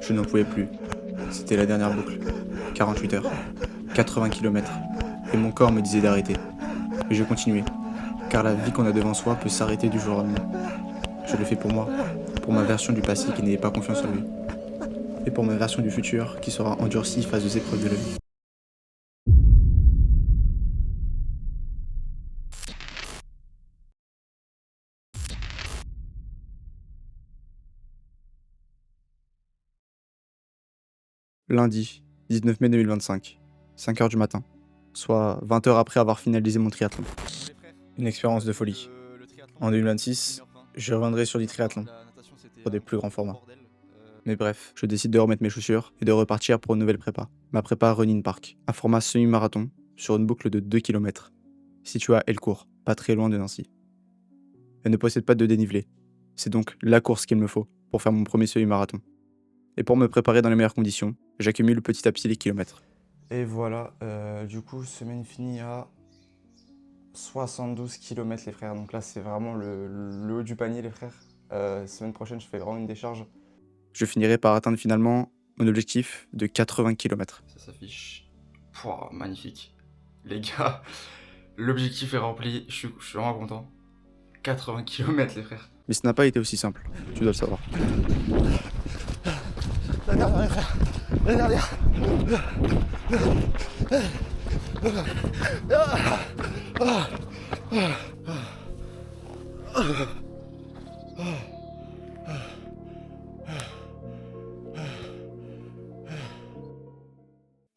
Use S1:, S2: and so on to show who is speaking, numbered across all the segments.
S1: Je n'en pouvais plus. C'était la dernière boucle. 48 heures. 80 km. Et mon corps me disait d'arrêter. Mais je continuais. Car la vie qu'on a devant soi peut s'arrêter du jour au lendemain. Je le fais pour moi. Pour ma version du passé qui n'avait pas confiance en lui. Et pour ma version du futur qui sera endurcie face aux épreuves de la vie. Lundi, 19 mai 2025, 5 heures du matin, soit 20 heures après avoir finalisé mon triathlon. Une expérience de folie. En 2026, je reviendrai sur du triathlon, pour des plus grands formats. Mais bref, je décide de remettre mes chaussures et de repartir pour une nouvelle prépa. Ma prépa Running Park, un format semi-marathon sur une boucle de 2 km, située à Hellecourt, pas très loin de Nancy. Elle ne possède pas de dénivelé. C'est donc la course qu'il me faut pour faire mon premier semi-marathon. Et pour me préparer dans les meilleures conditions, j'accumule petit à petit les kilomètres. Et voilà, du coup, semaine finie à 72 km les frères. Donc là, c'est vraiment le haut du panier les frères. Semaine prochaine, je fais vraiment une décharge. Je finirai par atteindre finalement mon objectif de 80 km.
S2: Ça s'affiche. Pouah, magnifique. Les gars, l'objectif est rempli, je suis vraiment content. 80 km les frères.
S1: Mais ce n'a pas été aussi simple, tu dois le savoir.
S3: La dernière les frères, la dernière.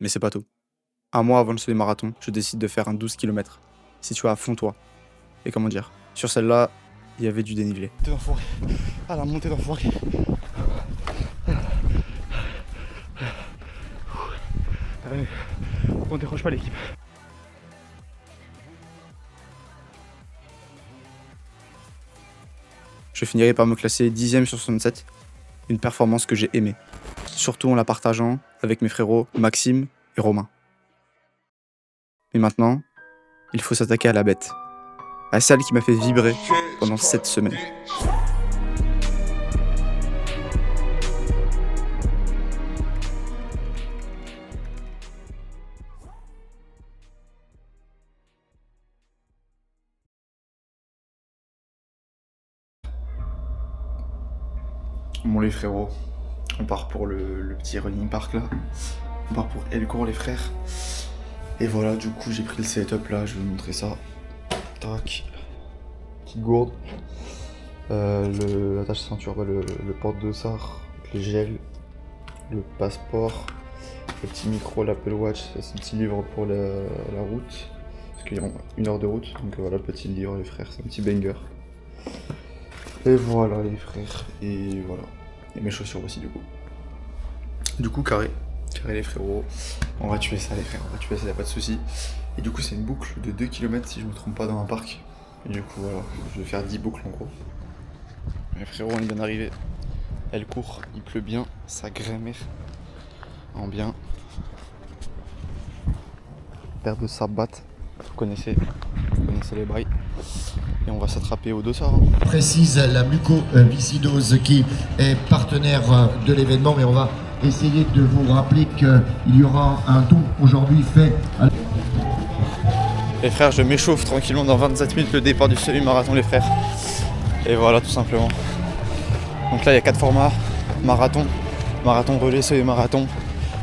S1: Mais c'est pas tout. Un mois avant le semi-marathon, je décide de faire un 12 km, situé à Fontoy. Et comment dire, sur celle-là, il y avait du dénivelé.
S3: Montée d'enfoiré, à la montée d'enfoiré. Allez, on décroche pas l'équipe.
S1: Je finirai par me classer 10e sur 67, une performance que j'ai aimée, surtout en la partageant avec mes frérots Maxime et Romain. Mais maintenant, il faut s'attaquer à la bête, à celle qui m'a fait vibrer pendant 7 semaines.
S2: Bon les frérots, on part pour le petit running park là. On part pour Hellecourt les frères. Et voilà, du coup j'ai pris le setup là, je vais vous montrer ça. Tac. Petite gourde. L'attache ceinture, le porte-dossard, le gel, le passeport, le petit micro, l'Apple Watch, c'est un petit livre pour la route. Parce qu'il y a 1 heure de route, donc voilà le petit livre les frères, c'est un petit banger. Et voilà les frères, et voilà. Et mes chaussures aussi du coup. Du coup carré les frérots. On va tuer ça les frères, on va tuer ça, y'a pas de soucis. Et du coup c'est une boucle de 2 km si je me trompe pas dans un parc. Et du coup voilà, je vais faire 10 boucles en gros. Les frérots on est bien arrivé. Elle court, il pleut bien, ça grémère en bien. Paire de sabates, vous connaissez les bails. Et on va s'attraper au dossard.
S4: Précise la mucoviscidose qui est partenaire de l'événement, mais on va essayer de vous rappeler qu'il y aura un don aujourd'hui fait à...
S1: Les frères, je m'échauffe tranquillement dans 27 minutes le départ du semi-marathon les frères. Et voilà tout simplement. Donc là il y a 4 formats, marathon relais, semi-marathon,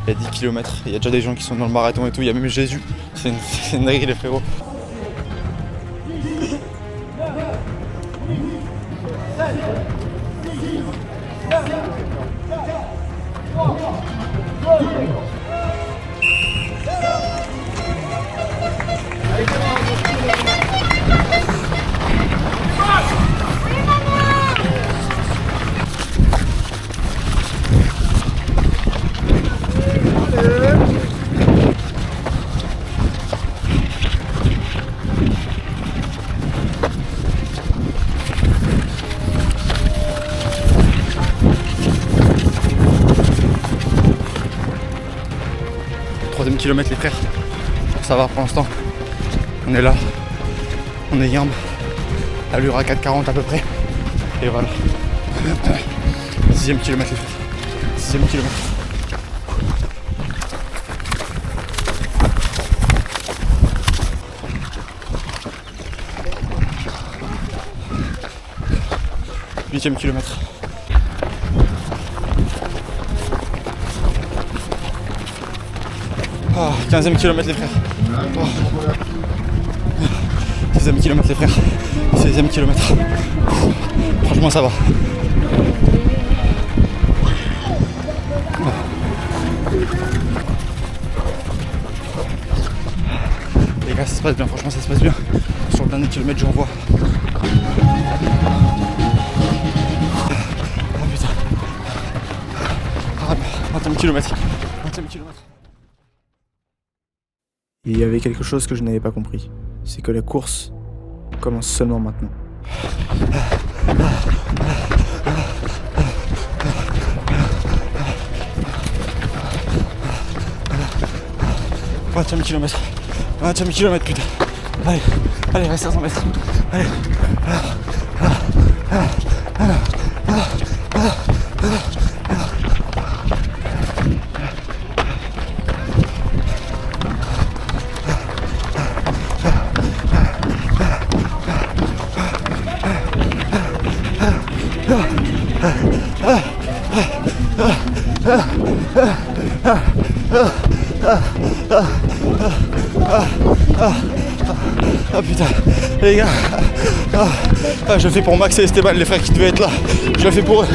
S1: il y a 10 km, il y a déjà des gens qui sont dans le marathon et tout, il y a même Jésus, c'est une dinguerie les frérots. Troisième kilomètre les frères, ça va pour l'instant, on est là, on est yambe,
S3: allure à 4,40 à peu près. Et voilà. 6ème kilomètre les frères. 6ème kilomètre. Huitième kilomètre. Ah, 15ème kilomètre les frères. Oh. 16ème kilomètre les frères. 16ème kilomètre. Franchement ça va. Les gars ça se passe bien, franchement ça se passe bien. Sur le dernier kilomètre j'en vois. Oh putain. Ah, 20ème kilomètre. 20ème kilomètre.
S1: Il y avait quelque chose que je n'avais pas compris. C'est que la course commence seulement maintenant.
S3: Vingtième kilomètre. 20ème kilomètre putain. Allez, allez, reste à 100 mètres. Allez. Ah putain, les gars, je le fais pour Max et Esteban, les frères qui devaient être là. Je le fais pour eux.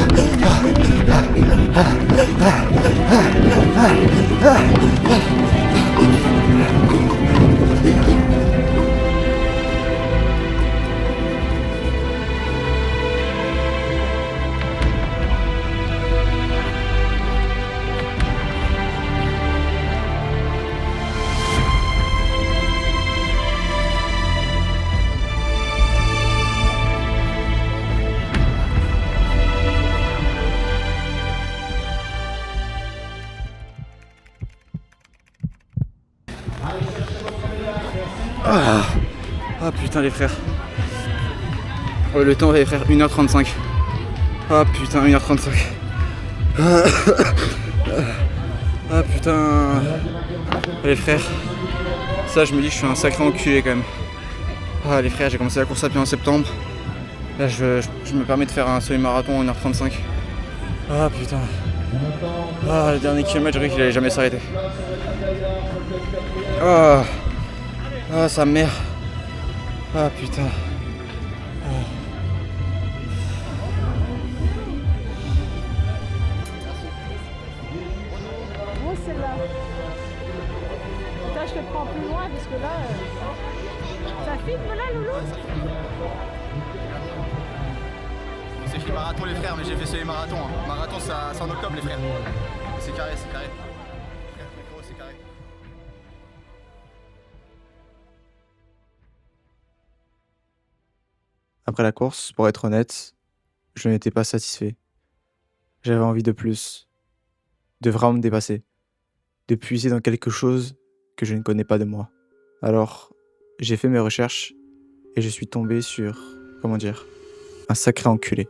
S3: Ah putain les frères. Oh, le temps les frères, 1h35. Ah putain, 1h35. Ah putain. Les frères. Ça je me dis que je suis un sacré enculé quand même. Ah les frères, j'ai commencé la course à pied en septembre. Là je me permets de faire un semi-marathon en 1h35. Ah putain. Ah le dernier kilomètre, je dirais qu'il allait jamais s'arrêter. Ah. Ah sa mère. Ah putain.
S5: Moi c'est là. Putain, je te prends plus loin parce que là. Ça filme là, Loulou?
S3: C'est écrit marathon les frères, mais j'ai fait semi-marathon. Hein. Marathon c'est en octobre les frères. C'est carré, c'est carré. Frère, c'est carré.
S1: Après la course, pour être honnête, je n'étais pas satisfait. J'avais envie de plus, de vraiment me dépasser, de puiser dans quelque chose que je ne connais pas de moi. Alors, j'ai fait mes recherches et je suis tombé sur, comment dire, un sacré enculé.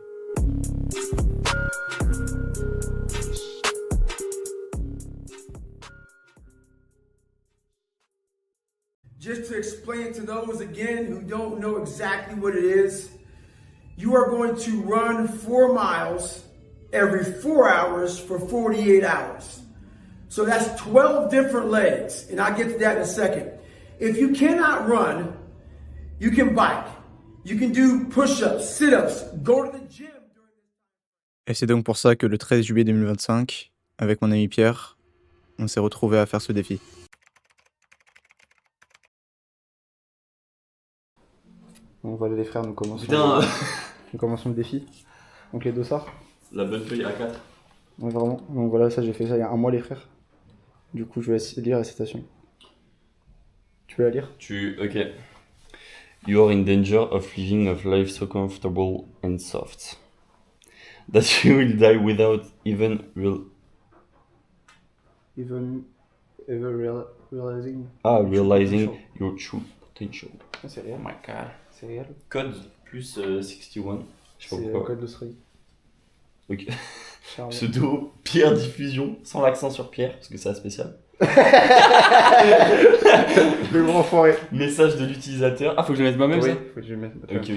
S6: Just to explain to those again who don't know exactly what it is, you are going to run 4 miles every 4 hours for 48 hours. So that's 12 different legs, and I'll get to that in a second. If you cannot run, you can bike. You can do push-ups, sit-ups, go to the gym.
S1: Et c'est donc pour ça que le 13 juillet 2025, avec mon ami Pierre, on s'est retrouvés à faire ce défi.
S2: Bon, voilà les frères, nous commençons, nous commençons le défi. Donc les dossards.
S7: La bonne feuille A4.
S2: Ouais, vraiment. Donc voilà, ça j'ai fait ça il y a un mois les frères. Du coup je vais lire la citation. Tu veux la lire?
S7: Ok. You are in danger of living a life so comfortable and soft that you will die without even
S2: realizing
S7: realizing your true potential.
S2: c'est réel.
S7: Oh my god.
S2: C'est réel.
S7: Code plus 61. Je sais pas pourquoi.
S2: code d'Australie.
S7: Ok. Pseudo, Pierre Diffusion, sans l'accent sur Pierre, parce que c'est spécial.
S2: Le grand forêt.
S7: Message de l'utilisateur. Ah, faut que je le mette moi-même
S2: Oui,
S7: ça.
S2: faut que je le mette.
S7: Ok.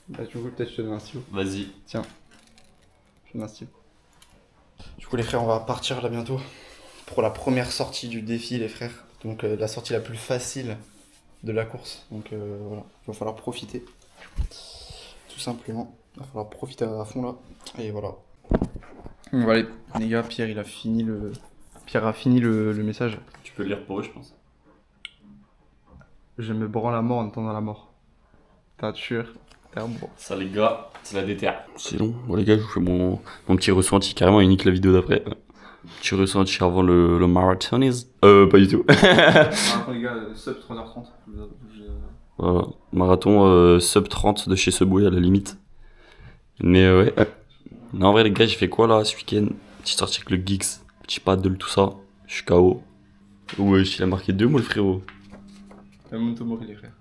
S2: Bah, du coup, peut-être je te donne un stylo.
S7: Vas-y.
S2: Je te donne un stylo.
S1: Du coup les frères, on va partir là bientôt pour la première sortie du défi les frères. Donc la sortie la plus facile de la course. Donc voilà, il va falloir profiter. Tout simplement. Il va falloir profiter à fond là. Et voilà. Bon, allez, les gars, Pierre a fini le message.
S7: Tu peux le lire pour eux, je pense.
S1: Je me branle à mort en attendant la mort. T'as sûr. Bon.
S7: Ça les gars, c'est la déterre. C'est long. Bon les gars, je vous fais mon petit ressenti. Carrément, il nique la vidéo d'après. Petit ressenti avant le marathonisme. Pas du tout.
S1: Marathon les gars, sub 3h30.
S7: Voilà, marathon sub 30 de chez Subway à la limite. Mais ouais. Non, en vrai les gars, j'ai fait quoi là ce week-end? Petite sortie avec le Geeks, petit paddle, tout ça. Je suis KO. Ouais, il a marqué 2 mots le frérot.
S1: Memento Mori les frères.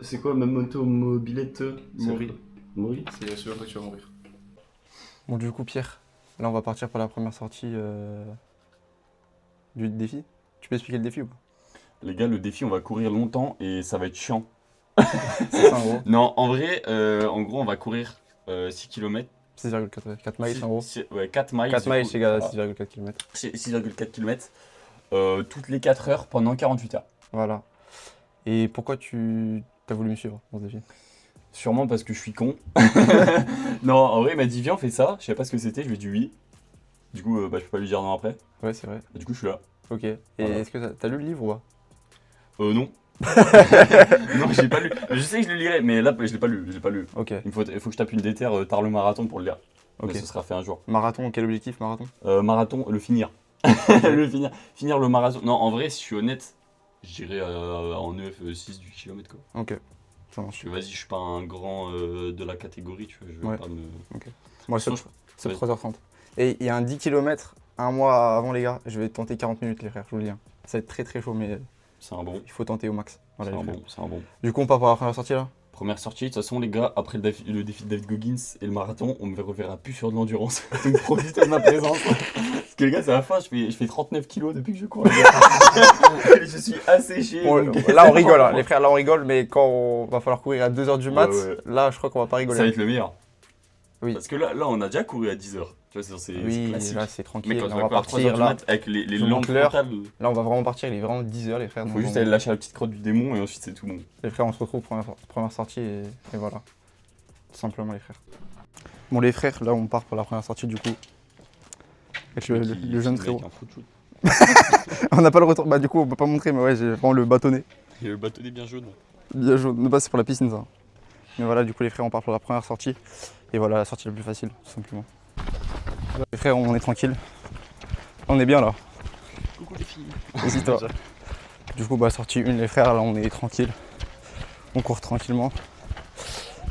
S7: C'est quoi Memento Mobilette?
S1: Mori.
S7: Mori?
S1: C'est sûr que tu vas mourir. Bon du coup Pierre, là on va partir pour la première sortie du défi. Tu peux expliquer le défi ou pas?
S7: Les gars, le défi, on va courir longtemps et ça va être chiant.
S1: C'est ça en gros.
S7: Non, en vrai, en gros, on va courir 6 km.
S1: 6,4 miles en gros.
S7: Ouais, 4 miles.
S1: 4 miles, c'est égal à 6,4 km.
S7: 6,4 km. Toutes les 4 heures pendant 48 heures.
S1: Voilà. Et pourquoi tu as voulu me suivre dans ce défi?
S7: Sûrement parce que je suis con. Non, en vrai, il m'a dit viens, on fait ça. Je savais pas ce que c'était, je lui ai dit oui. Du coup, je peux pas lui dire non après.
S1: Ouais, c'est vrai.
S7: Du coup, je suis là.
S1: Ok. Et
S7: Voilà.
S1: est-ce que t'as lu le livre ou pas?
S7: Non. Non, j'ai pas lu. Je sais que je le lirai, mais là, je l'ai pas lu.
S1: Ok.
S7: Il faut que je tape une déterre tard le marathon pour le lire.
S1: Ok.
S7: Mais ce sera fait un jour.
S1: Marathon, quel objectif marathon?
S7: Marathon, le finir. Finir le marathon. Non, en vrai, si je suis honnête, j'irai en EF6 du kilomètre quoi.
S1: Ok. Ça marche.
S7: Parce que vas-y, je suis pas un grand de la catégorie, tu vois, je vais
S1: Ouais.
S7: pas me...
S1: Moi,
S7: Sinon,
S1: c'est
S7: ouais.
S1: 3h30. Et il y a un 10 km un mois avant les gars. Je vais tenter 40 minutes les frères, je vous le dis. Hein. Ça va être très très chaud mais
S7: C'est un bon.
S1: il faut tenter au max. Voilà,
S7: C'est
S1: les
S7: un
S1: frères.
S7: bon, c'est un bon.
S1: Du coup on part pour la première sortie là?
S7: Première sortie, de toute façon les gars, après le défi de David Goggins et le marathon, on me reverra plus sur de l'endurance. Donc profitez de ma présence. Parce que les gars, c'est la fin, je fais 39 kilos depuis que je cours. Les gars. Je suis asséché.
S1: Bon,
S7: donc-
S1: là on rigole, hein. Les frères, là on rigole, mais quand on va falloir courir à 2h du mat,
S7: Ouais.
S1: là je crois qu'on va pas rigoler.
S7: Ça va être le meilleur.
S1: Oui.
S7: Parce que là, on a déjà couru à 10h. Tu vois, c'est
S1: Oui,
S7: classique.
S1: là c'est
S7: Mais
S1: tranquille,
S7: quand
S1: là,
S7: on
S1: on
S7: va
S1: va
S7: courir à 3h
S1: partir
S7: du
S1: là.
S7: mat avec les
S1: Je
S7: lampes
S1: monte l'heure.
S7: frontales,
S1: Là on va vraiment partir, il est vraiment 10h les frères.
S7: il faut
S1: donc
S7: juste
S1: on-
S7: aller lâcher la petite crotte du démon et ensuite c'est tout bon.
S1: Les frères, on se retrouve pour première sortie et voilà. Tout simplement les frères. Bon les frères, là on part pour la première sortie du coup. Avec le jeune frérot. On n'a pas le retour, bah du coup on peut pas montrer mais ouais j'ai vraiment le bâtonnet.
S7: Et le bâtonnet bien jaune.
S1: Bien jaune, de base c'est pour la piscine ça. Mais voilà du coup les frères on part pour la première sortie. Et voilà la sortie la plus facile tout simplement. Les frères on est tranquille. On est bien là.
S7: Coucou les filles.
S1: Vas-y toi. Du coup bah sortie 1 les frères, là on est tranquille. On court tranquillement.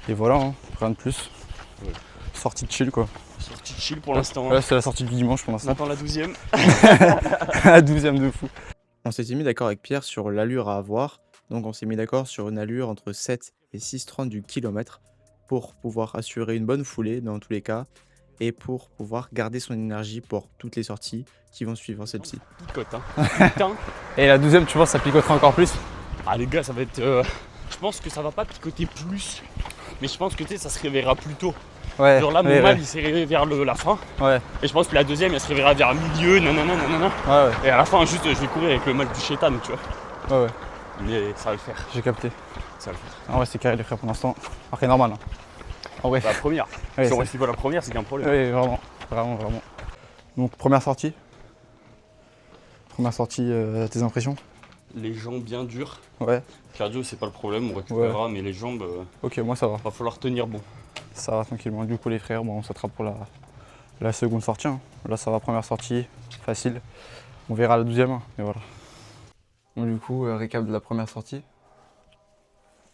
S1: Et voilà, hein, rien de plus.
S7: Ouais.
S1: Sortie de chill quoi.
S7: Sortie de chill pour l'instant.
S1: Là c'est la sortie du dimanche pour
S7: On
S1: l'instant.
S7: attend la 12e.
S1: La 12e de fou. On s'était mis d'accord avec Pierre sur l'allure à avoir. Donc on s'est mis d'accord sur une allure entre 7 et 6,30 du kilomètre pour pouvoir assurer une bonne foulée dans tous les cas et pour pouvoir garder son énergie pour toutes les sorties qui vont suivre celle-ci.
S7: Picote, hein. Putain.
S1: Et la 12e, tu penses ça picotera encore plus?
S8: Ah les gars, ça va être... Je pense que ça va pas picoter plus. Mais je pense que tu sais, ça se réveillera plus tôt.
S1: Ouais.
S8: Genre là, mon mal, il s'est réveillé vers la fin.
S1: Ouais.
S8: Et je pense que la deuxième, elle se réveillera vers le milieu, nanana.
S1: Ouais,
S8: Et à la fin, juste, je vais courir avec le mal du chétan, tu vois.
S1: ouais.
S8: Mais ça va le faire.
S1: J'ai capté.
S8: Ça va le faire.
S1: Ah ouais, c'est carré les frères pour l'instant. Après, normal. Hein. En vrai.
S8: La première.
S1: Ouais,
S8: Si on
S1: c'est-
S8: réussit pas la première, c'est qu'un problème.
S1: Oui, vraiment. Donc, première sortie. Tes impressions?
S8: Les jambes bien dures.
S1: Ouais.
S8: Cardio, c'est pas le problème, on récupérera. Mais les jambes,
S1: Ok, moi ça va.
S8: va falloir tenir bon.
S1: Ça va tranquillement. Du coup, les frères, bon, on s'attrape pour la seconde sortie. Hein. Là, ça va, première sortie, facile. On verra la 12e, hein, mais voilà. Bon, du coup, récap de la première sortie.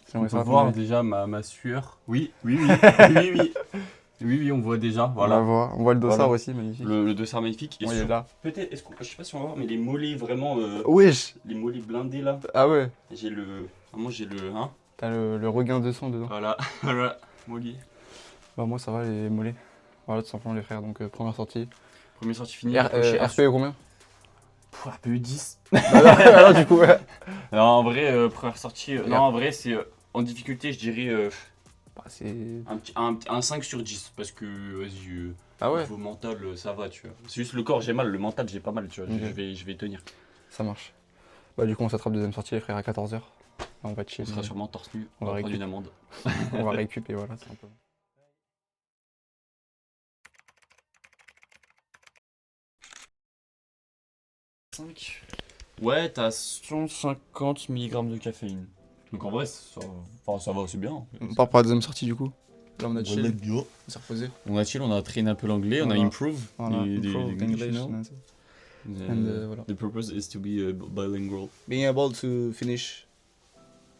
S7: On
S1: J'aimerais
S7: peut
S1: savoir
S7: voir
S1: ton avis.
S7: déjà ma sueur. Oui, on voit déjà.
S1: On la
S7: Voilà.
S1: voit. On voit le dossard
S7: Voilà.
S1: aussi, magnifique.
S7: Le dossard magnifique. Et
S1: Ouais, il est
S7: sur-
S1: là.
S7: Peut-être, je sais pas si on va voir, mais les mollets vraiment.
S1: Wesh.
S7: Les mollets blindés là.
S1: Ah ouais.
S7: J'ai le. Moi j'ai le. Hein
S1: T'as le regain de sang dedans.
S3: Voilà, voilà, molly.
S1: Bah moi ça va les mollets. Voilà tout simplement les frères, donc première sortie.
S3: Première sortie finie.
S1: RPE combien?
S3: RPE 10.
S1: Alors du coup ouais.
S3: Non, en vrai, première sortie, non, en vrai, c'est en difficulté, je dirais
S1: Bah, c'est...
S3: un 5 sur 10. Parce que, vas-y,
S1: Ah ouais.
S3: niveau mental, ça va, tu vois. C'est juste le corps, j'ai mal, le mental, j'ai pas mal, tu vois.
S1: Ok.
S3: Je vais y tenir.
S1: Ça marche. Bah du coup on s'attrape deuxième sortie les frères à 14h. Là on va chill.
S3: On sera sûrement torse nu,
S1: On
S3: on
S1: va
S3: va prendre
S1: récup.
S3: une amende.
S1: On va récup et voilà, c'est un peu...
S3: Ouais, t'as 150 mg de caféine. Donc en vrai, ça va, c'est bien.
S1: On part pour la deuxième sortie du coup. Là on a chill,
S3: Bio.
S1: on s'est reposé.
S3: On a chill, on a traîné un peu l'anglais, on a
S1: Voilà.
S3: improve.
S1: Voilà,
S3: des
S1: improve
S3: English,
S1: English,
S3: you know.
S1: that's it. And, voilà.
S3: The purpose is to be bilingual.
S1: Being able to finish.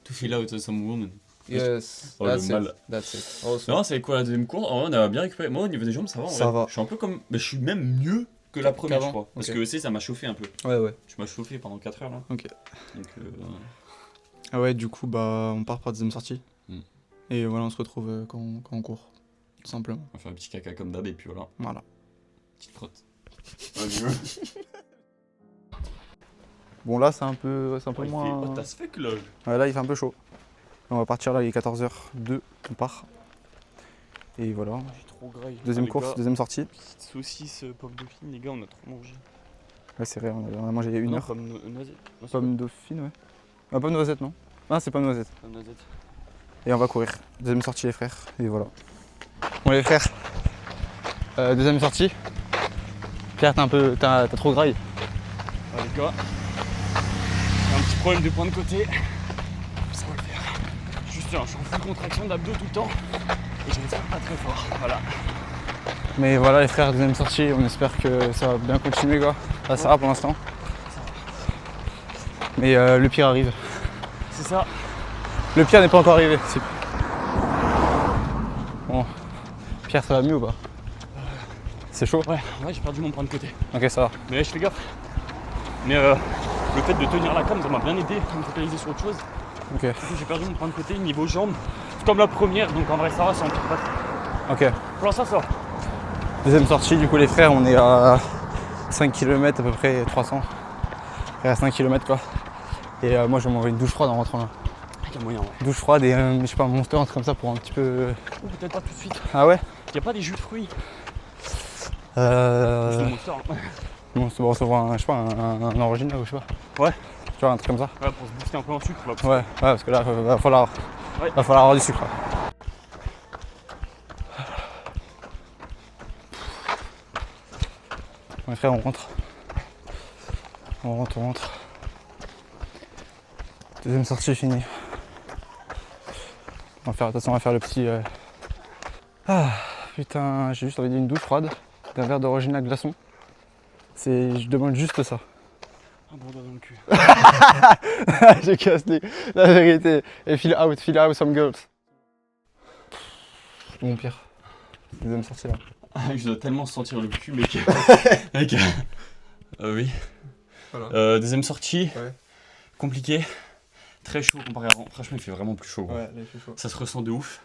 S3: To fill out some woman.
S1: Yes,
S3: Oh,
S1: that's
S3: le
S1: it.
S3: mal.
S1: That's it. Also.
S3: Non, c'est quoi la deuxième course? En vrai, on a bien récupéré. Moi, au niveau des jambes, ça va. En
S1: Ça
S3: vrai.
S1: va.
S3: Je suis un peu comme. Mais je suis même mieux que la première, je
S1: Qu'avant.
S3: crois. Parce
S1: Ok.
S3: que, tu sais, ça m'a chauffé un peu.
S1: Ouais ouais.
S3: Tu m'as chauffé pendant 4 heures là.
S1: Ok.
S3: Donc,
S1: Ah ouais du coup bah on part pour la deuxième sortie.
S3: Hmm.
S1: Et voilà on se retrouve quand on court. Tout simplement.
S3: on va faire un petit caca comme d'hab et puis voilà.
S1: Voilà.
S3: Petite trotte.
S1: Bon là c'est un peu
S3: Il
S1: moins...
S3: fait hot as fuck là.
S1: Ouais, là il fait un peu chaud. On va partir là, il est 14h02, on part. Et voilà.
S3: J'ai trop graille.
S1: Deuxième course, deuxième sortie.
S3: Petite saucisse, pomme dauphine, les gars, on a trop mangé.
S1: Ouais c'est vrai, on a mangé il y a une
S3: Non,
S1: heure.
S3: pomme noisette. Non, c'est
S1: Pomme dauphine ouais. Ah pomme noisette non? Ah c'est pomme noisette.
S3: pas pomme noisette.
S1: Et on va courir. Deuxième sortie les frères. Et voilà. Bon les frères. Deuxième sortie. Pierre t'as trop graille.
S3: Ah, les gars, j'ai un petit problème de point de côté. Ça va le faire. Juste, je suis en full contraction d'abdos tout le temps. Et je respire pas très fort. Voilà.
S1: Mais voilà les frères, deuxième sortie, on espère que ça va bien continuer quoi. Là ça va pour l'instant. Mais le pire arrive.
S3: C'est ça.
S1: Le pire n'est pas encore arrivé. Bon. Pierre ça va mieux ou pas? C'est chaud?
S3: Ouais, j'ai perdu mon point de côté.
S1: Ok ça va.
S3: Mais je fais gaffe. Mais le fait de tenir la cam, ça m'a bien aidé à me focaliser sur autre chose.
S1: Ok.
S3: Du coup, j'ai perdu mon point de côté, niveau jambes. C'est comme la première, donc en vrai, ça va, ça empire pas.
S1: Ok.
S3: Pour l'instant, ça va.
S1: Deuxième sortie, du coup les frères, on est à 5 km à peu près, 300. À 5 km quoi. Et moi je vais m'envoyer une douche froide en rentrant là.
S3: Il y a moyen, ouais.
S1: Douche froide et je sais pas, un monster, un truc comme ça pour un petit peu...
S3: Ou peut-être pas tout de suite.
S1: Ah ouais?
S3: Il y a pas des jus de fruits. Juste le
S1: Euh...
S3: monster. Hein.
S1: Bon, on va recevoir un, je sais pas, un original ou je sais pas.
S3: Ouais.
S1: Tu vois, un truc comme ça.
S3: Ouais, pour se booster un peu en sucre. Là,
S1: Ouais, parce que là, va falloir avoir du sucre. Là. Bon, les frères, on rentre. On rentre. Deuxième sortie finie. On va faire le petit... Ah, putain, j'ai juste envie d'une douche froide, d'un verre d'original glaçon. Je demande juste ça.
S3: Un bon doigt dans le cul.
S1: Je casse la vérité. Et feel out some girls. Mon pire. Deuxième sortie là.
S3: Je dois tellement sentir le cul, mec. Mec. Oui.
S1: Voilà.
S3: Deuxième sortie.
S1: Ouais.
S3: Compliqué. Très chaud comparé à avant. Franchement, il fait vraiment plus chaud.
S1: Ouais, là il fait chaud.
S3: Ça se ressent de ouf.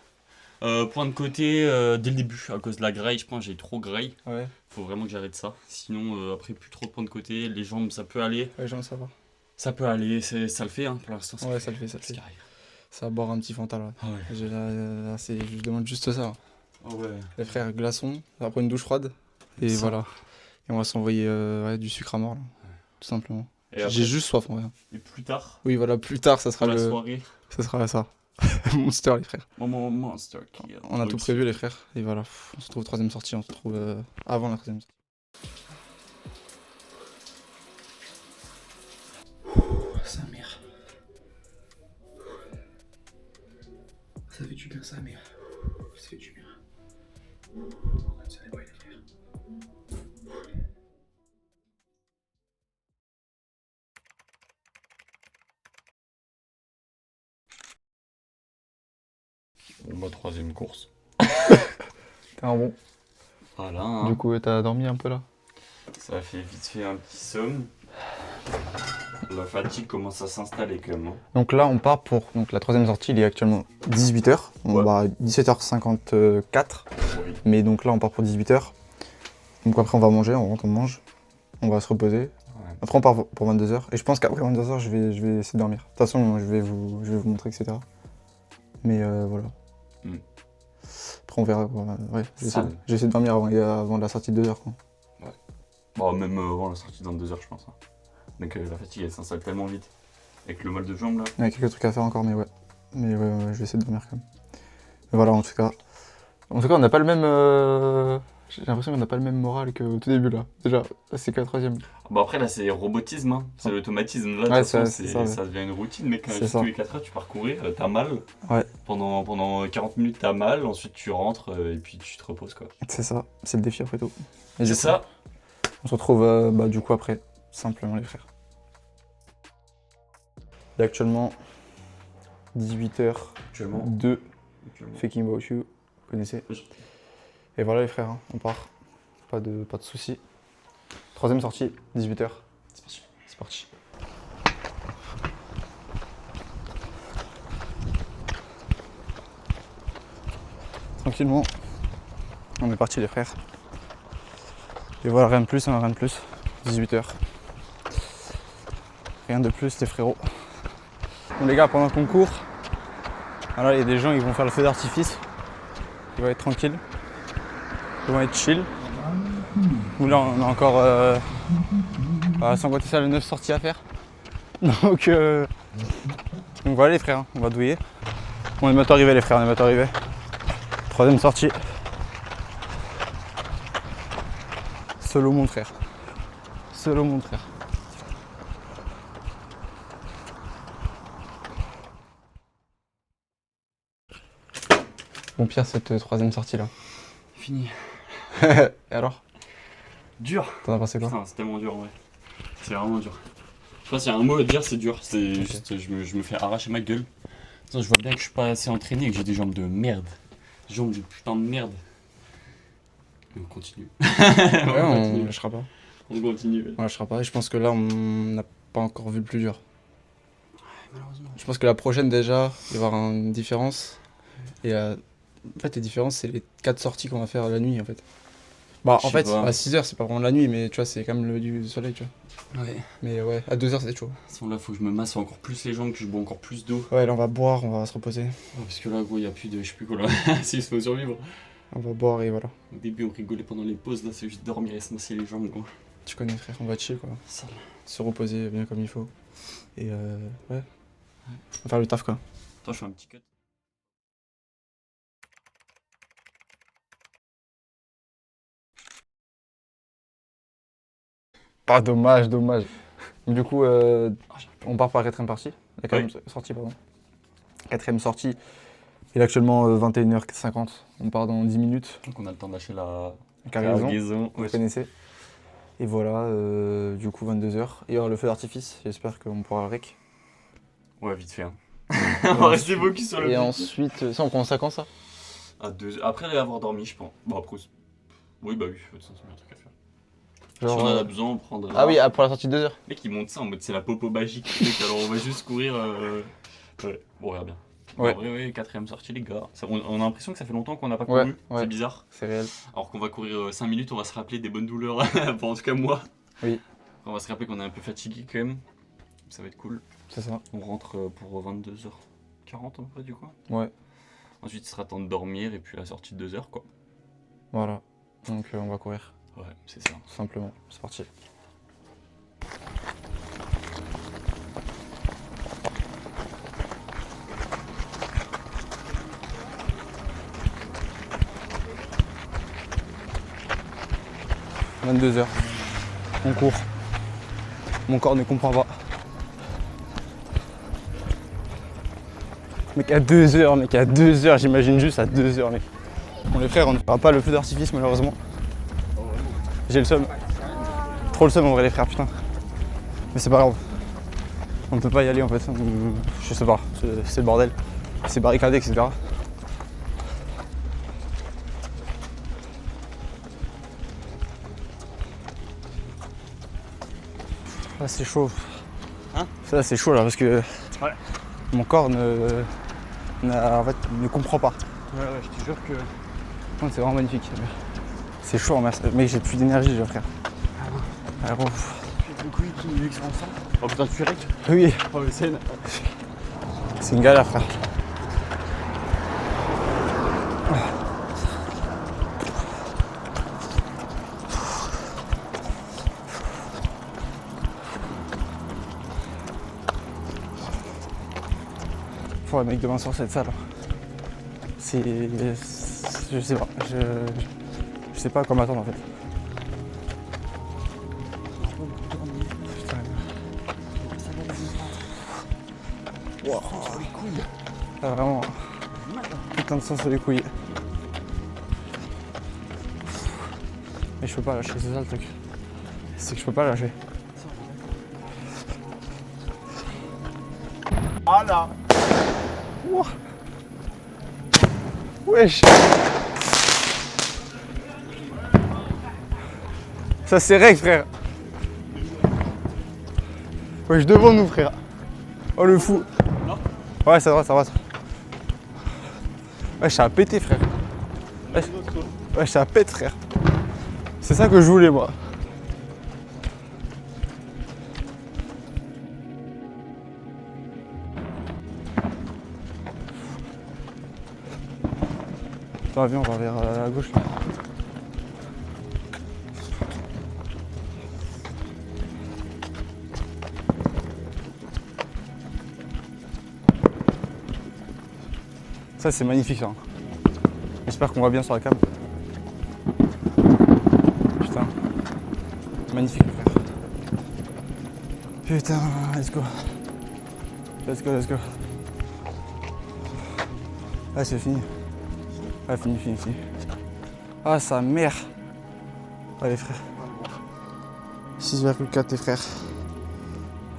S3: Point de côté, dès le début, à cause de la graille, je pense que j'ai trop graille.
S1: Ouais,
S3: Faut vraiment que j'arrête ça. Sinon, après, plus trop de points de côté. Les jambes, ça peut aller.
S1: ouais, j'aime ça va.
S3: Ça peut aller, ça le fait hein, pour l'instant.
S1: Ouais, ça le fait.
S3: C'est ce qui arrive.
S1: Ça va boire un petit Fanta là.
S3: Ah ouais.
S1: Là, je demande juste ça.
S3: Ah ouais.
S1: Les frères glaçons, après une douche froide. Et
S3: Ça.
S1: voilà. Et on va s'envoyer du sucre à mort là. Tout simplement.
S3: Et, après,
S1: J'ai juste soif en vrai.
S3: et plus tard,
S1: Oui, voilà, plus tard ça sera
S3: pour la soirée,
S1: ça sera ça. Monster les frères.
S3: mon monster kill.
S1: On a tout prévu les frères. Et voilà, on se retrouve troisième sortie, on se retrouve avant la troisième sortie. Sa mère. Ça fait du bien sa mère. Ça fait du bien. Ça les boys les frères.
S3: Ma troisième course.
S1: T'es un bon.
S3: Voilà. Hein.
S1: Du coup, t'as dormi un peu là?
S3: Ça a fait vite fait un petit somme.
S7: La fatigue commence à s'installer quand même. Hein.
S1: Donc là, on part pour donc, la troisième sortie, il est actuellement 18h. On
S7: Ouais.
S1: va 17h54.
S7: Oui.
S1: Mais donc là, on part pour 18h. Donc après, on va manger, on rentre, on mange. On va se reposer.
S7: Ouais.
S1: Après, on part pour 22h. Et je pense qu'après 22h, je vais essayer de dormir. De toute façon, je vais vous montrer, etc. Mais voilà.
S7: Mm.
S1: Après, on verra. Quoi. Ouais,
S7: Ça.
S1: j'essaie de dormir avant la sortie de 2h. Quoi.
S7: Bon, même avant la sortie dans 2 heures, je pense. Hein. Donc la fatigue, elle s'installe tellement vite. Avec le mal de jambe là.
S1: Il y a quelques trucs à faire encore, mais ouais. Mais ouais, je vais essayer de dormir quand même. Mais voilà, en tout cas, on n'a pas le même. J'ai l'impression qu'on n'a pas le même moral qu'au tout début là. Déjà, là, c'est que la troisième.
S7: Bon, après là, c'est robotisme, hein. C'est l'automatisme. Là, de
S1: Ouais,
S7: toute façon,
S1: c'est ça, ouais.
S7: ça devient une routine, mec.
S1: C'est
S7: Juste
S1: ça.
S7: tous les 4 heures, tu pars courir, t'as mal.
S1: Ouais.
S7: Pendant 40 minutes, t'as mal. Ensuite, tu rentres et puis tu te reposes, quoi.
S1: C'est ça, c'est le défi après tout. Et
S7: C'est
S1: du coup,
S7: ça.
S1: On se retrouve du coup après, simplement les frères. Il est actuellement 18h02,
S7: Actuellement.
S1: Faking About You, vous connaissez. Et voilà les frères, hein, on part. Pas de soucis. Troisième sortie, 18h.
S7: C'est parti.
S1: C'est parti. Tranquillement, on est parti les frères. Et voilà, rien de plus, hein, rien de plus. 18h. Rien de plus les frérots. Bon les gars, pendant qu'on court, voilà, il y a des gens qui vont faire le feu d'artifice. Ils vont être tranquilles. Ils vont être chill. Nous là on a encore sans compter ça les 9 sorties à faire. Donc voilà les frères, hein, on va douiller. On est bientôt arrivé les frères, on est bientôt arrivé. Troisième sortie. Solo mon frère. Solo mon frère. Bon pire cette troisième sortie là.
S7: Fini.
S1: Et alors?
S7: Dur.
S1: T'en as pensé quoi?
S7: Putain, c'est tellement dur en vrai. C'est vraiment dur. Je pense qu'il y a un mot à dire, c'est dur. C'est juste, je me fais arracher ma gueule. Putain, je vois bien que je suis pas assez entraîné et que j'ai des jambes de merde. Des jambes de putain de merde. Mais on continue.
S1: Ouais, on lâchera pas.
S7: On continue.
S1: On lâchera pas. Et je pense que là on n'a pas encore vu le plus dur.
S7: Malheureusement.
S1: Je pense que la prochaine déjà, il va y avoir une différence. Et en fait les différences c'est les 4 sorties qu'on va faire la nuit en fait. Bah
S7: Je
S1: en
S7: sais
S1: fait
S7: pas.
S1: à 6h c'est pas vraiment la nuit mais tu vois c'est quand même le lever du soleil tu vois.
S7: Ouais.
S1: Mais ouais à 2h c'est chaud.
S7: De toute façon, là, faut que je me masse encore plus les jambes, que je bois encore plus d'eau.
S1: Ouais là on va boire, on va se reposer.
S7: Oh, parce que là, gros, il y a plus de. Je sais plus quoi là. S'il faut survivre.
S1: On va boire et voilà.
S7: Au début, on rigolait pendant les pauses. Là, c'est juste dormir et se masser les jambes, gros.
S1: Tu connais frère, on va chill quoi.
S7: Sale.
S1: Se reposer bien comme il faut. Et ouais. On va faire le taf quoi.
S7: Attends, je fais un petit cut.
S1: Pas dommage. Du coup on part par la quatrième partie. La quatrième sortie pardon. Quatrième sortie. Il est actuellement 21h50. On part dans 10 minutes.
S7: Donc, on a le temps d'acheter la
S1: Cargaison. Vous
S7: Ouais.
S1: connaissez. Et voilà, du coup 22h. Et il y aura le feu d'artifice, j'espère qu'on pourra le rec.
S7: Ouais, vite fait. Hein. On va rester focus sur le
S1: Et
S7: but.
S1: ensuite, ça on commence à quand ça?
S7: Après avoir dormi, je pense. Bon, après. Oui, bah oui, de toute façon, c'est bien un truc à faire.
S1: Genre,
S7: Si on en a besoin, on prendra.
S1: Ah oui, pour la sortie de 2h.
S7: Le mec, il monte ça en mode c'est la popo magique. Mec, alors on va juste courir. Ouais, bon, on verra bien.
S1: Ouais.
S7: En vrai, ouais, quatrième sortie, les gars. On a l'impression que ça fait longtemps qu'on n'a pas
S1: Ouais,
S7: couru.
S1: ouais.
S7: C'est bizarre.
S1: C'est réel.
S7: Alors qu'on va courir 5 minutes, on va se rappeler des bonnes douleurs. Enfin, en tout cas, moi.
S1: Oui.
S7: On va se rappeler qu'on est un peu fatigué quand même. Ça va être cool.
S1: C'est ça.
S7: On rentre pour 22h40 à peu près, du coup.
S1: Ouais.
S7: Ensuite, il sera temps de dormir et puis la sortie de 2h, quoi.
S1: Voilà. Donc on va courir,
S7: Ouais, c'est ça.
S1: tout simplement. C'est parti. « 22h. On court. Mon corps ne comprend pas. Mec, à 2h, mec, à 2h, j'imagine juste à 2h, mec. Bon, les frères, on ne fera pas le feu d'artifice, malheureusement. J'ai le seum. Trop le seum, en vrai, les frères, putain. Mais c'est pas grave. On ne peut pas y aller, en fait. Je sais pas, c'est le bordel. C'est barricadé, etc.
S3: Là c'est chaud.
S8: Hein?
S3: Ça c'est chaud là parce que
S8: Ouais.
S3: mon corps ne comprend pas.
S8: Ouais, je te jure que.
S3: C'est vraiment magnifique. C'est chaud, merci. Mec, j'ai plus d'énergie, frère. Ah bon.
S8: Le couille qui nous ensemble. Oh putain, tu règles.
S3: Oui,
S8: Oh, le scène.
S3: c'est une galère, frère. Faut mec demain sur cette salle. C'est. Je sais pas. Je sais pas à quoi m'attendre en fait. Putain. Wow. Ah, vraiment. Putain de sang sur les couilles. Mais je peux pas lâcher, c'est ça le truc. C'est que je peux pas lâcher.
S6: Ah là.
S3: Wow. Wesh. Ça c'est règle frère. Wesh devant nous frère. Oh le fou. Ouais ça va, ça va. Wesh ça a pété frère. Wesh ça a pété frère. C'est ça que je voulais moi. Attends, viens, on va vers la gauche là. Ça c'est magnifique ça. J'espère qu'on voit bien sur la cam. Putain. Magnifique frère. Putain, let's go. Let's go, let's go. Ah c'est fini. Ah fini. Ah sa mère. Allez frère. 6,4 les frères.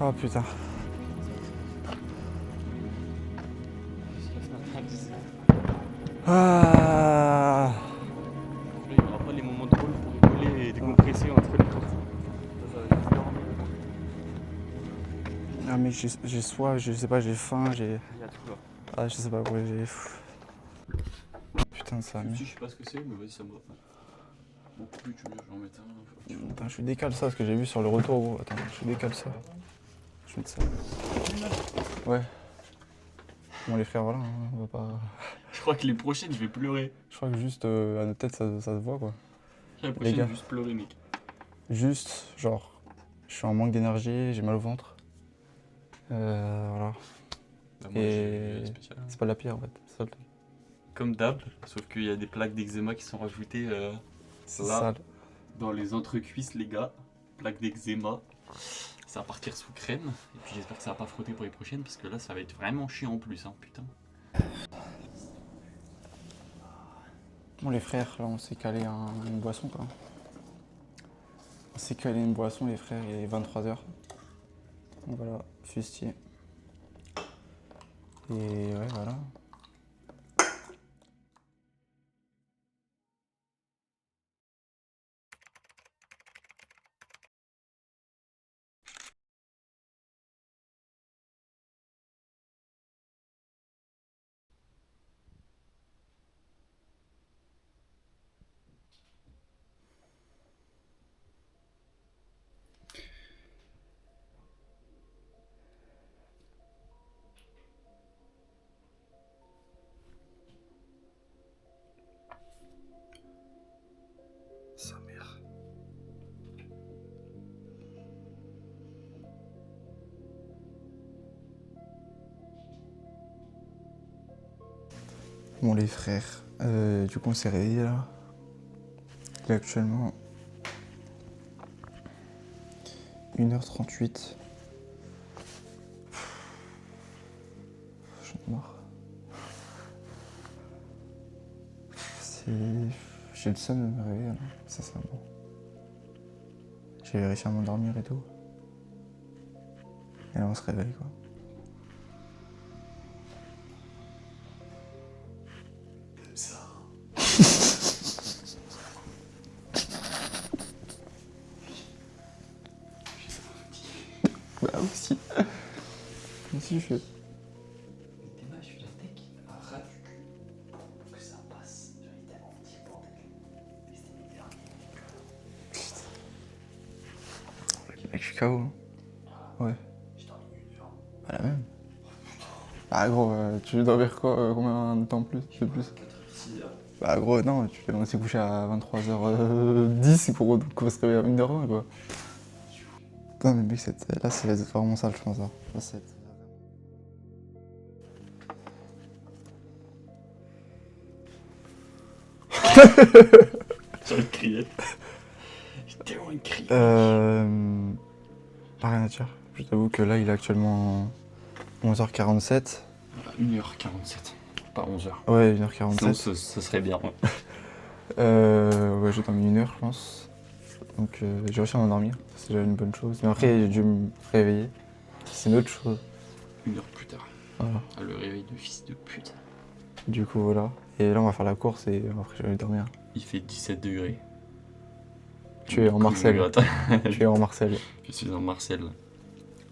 S3: Ah putain. Ah.
S8: Il n'y aura pas les moments drôles pour rigoler et décompresser entre les courses.
S3: Ah mec j'ai soif, je sais pas, j'ai faim, j'ai.
S8: Il y a tout là.
S3: Ah je sais pas quoi, j'ai. Putain ça.
S8: Je sais pas ce que c'est, mais vas-y, ça me va. Beaucoup plus, tu veux, j'en mets un.
S3: Attends, je décale ça parce que j'ai vu sur le retour gros. Attends, je décale ça. Je mets ça. Ouais. Bon les frères voilà, hein, on va pas.
S8: Je crois que les prochaines, je vais pleurer.
S3: Je crois que juste à notre tête ça se voit quoi.
S8: La prochaine,
S3: gars.
S8: je vais juste pleurer, mec.
S3: Juste, genre, je suis en manque d'énergie, j'ai mal au ventre. Voilà.
S8: Bah, moi,
S3: Et
S8: j'ai spécial.
S3: c'est pas la pire en fait, c'est ça le truc.
S8: Comme d'hab, sauf qu'il y a des plaques d'eczéma qui sont rajoutées
S3: C'est
S8: là,
S3: sale.
S8: dans les entrecuisses, les gars. Plaques d'eczéma. Ça va partir sous crème. Et puis j'espère que ça va pas frotter pour les prochaines, parce que là, ça va être vraiment chiant en plus, hein, putain.
S3: Bon les frères, là on s'est calé une boisson quoi. On s'est calé une boisson les frères, il est 23h. Donc voilà, fustier. Et ouais voilà. Sa mère. Bon les frères, du coup on s'est réveillé là. Il est actuellement 1h38. J'en ai marre. J'ai le seum de me réveiller là, ça c'est bon. J'ai réussi à m'endormir et tout. Et là on se réveille quoi. Comme ça.
S1: ici. Ici, je fais. Mec, je suis KO. Hein. Ouais. Pas la même. Bah gros, tu veux dormir quoi, combien de temps plus de plus? Bah gros, non, on s'est couché à 23h10 pour qu'on se réveille à 1h20 quoi. Non mais mec, là ça va être vraiment sale je pense. Là, ça va être...
S8: J'ai envie de crier. J'ai tellement envie de crier.
S1: Pas rien à dire. Je t'avoue que là il est actuellement 11h47.
S8: 1h47, pas 11h.
S1: Ouais, 1h47.
S8: Sinon, ce serait bien. Ouais.
S1: Ouais, j'ai dormi 1 heure je pense. Donc j'ai réussi à m'endormir, c'est déjà une bonne chose. Mais après j'ai dû me réveiller, c'est une autre chose.
S8: 1 heure plus tard.
S1: Voilà.
S8: Ah, le réveil de fils de pute.
S1: Du coup voilà. Et là on va faire la course et après je vais aller dormir.
S8: Il fait 17 degrés.
S1: Tu es en Marseille. Tu es en Marseille.
S8: Je suis en Marseille.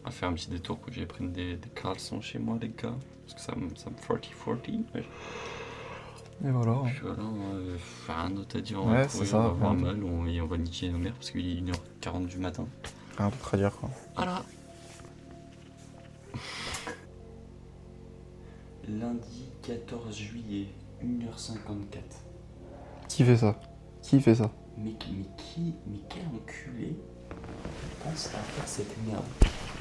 S8: On va faire un petit détour pour que j'aille prendre des caleçons chez moi les gars. Parce que ça me 40-40. Ouais.
S1: Et voilà.
S8: Puis voilà, on va faire un autre à dire.
S1: Ouais, c'est ça.
S8: On va avoir mal et on va niquer nos mères parce qu'il est 1h40 du matin.
S1: Rien d'autre à dire quoi.
S8: Voilà. Lundi 14 juillet, 1h54.
S1: Qui fait ça? Qui fait ça?
S8: Mais quel enculé pense à faire cette merde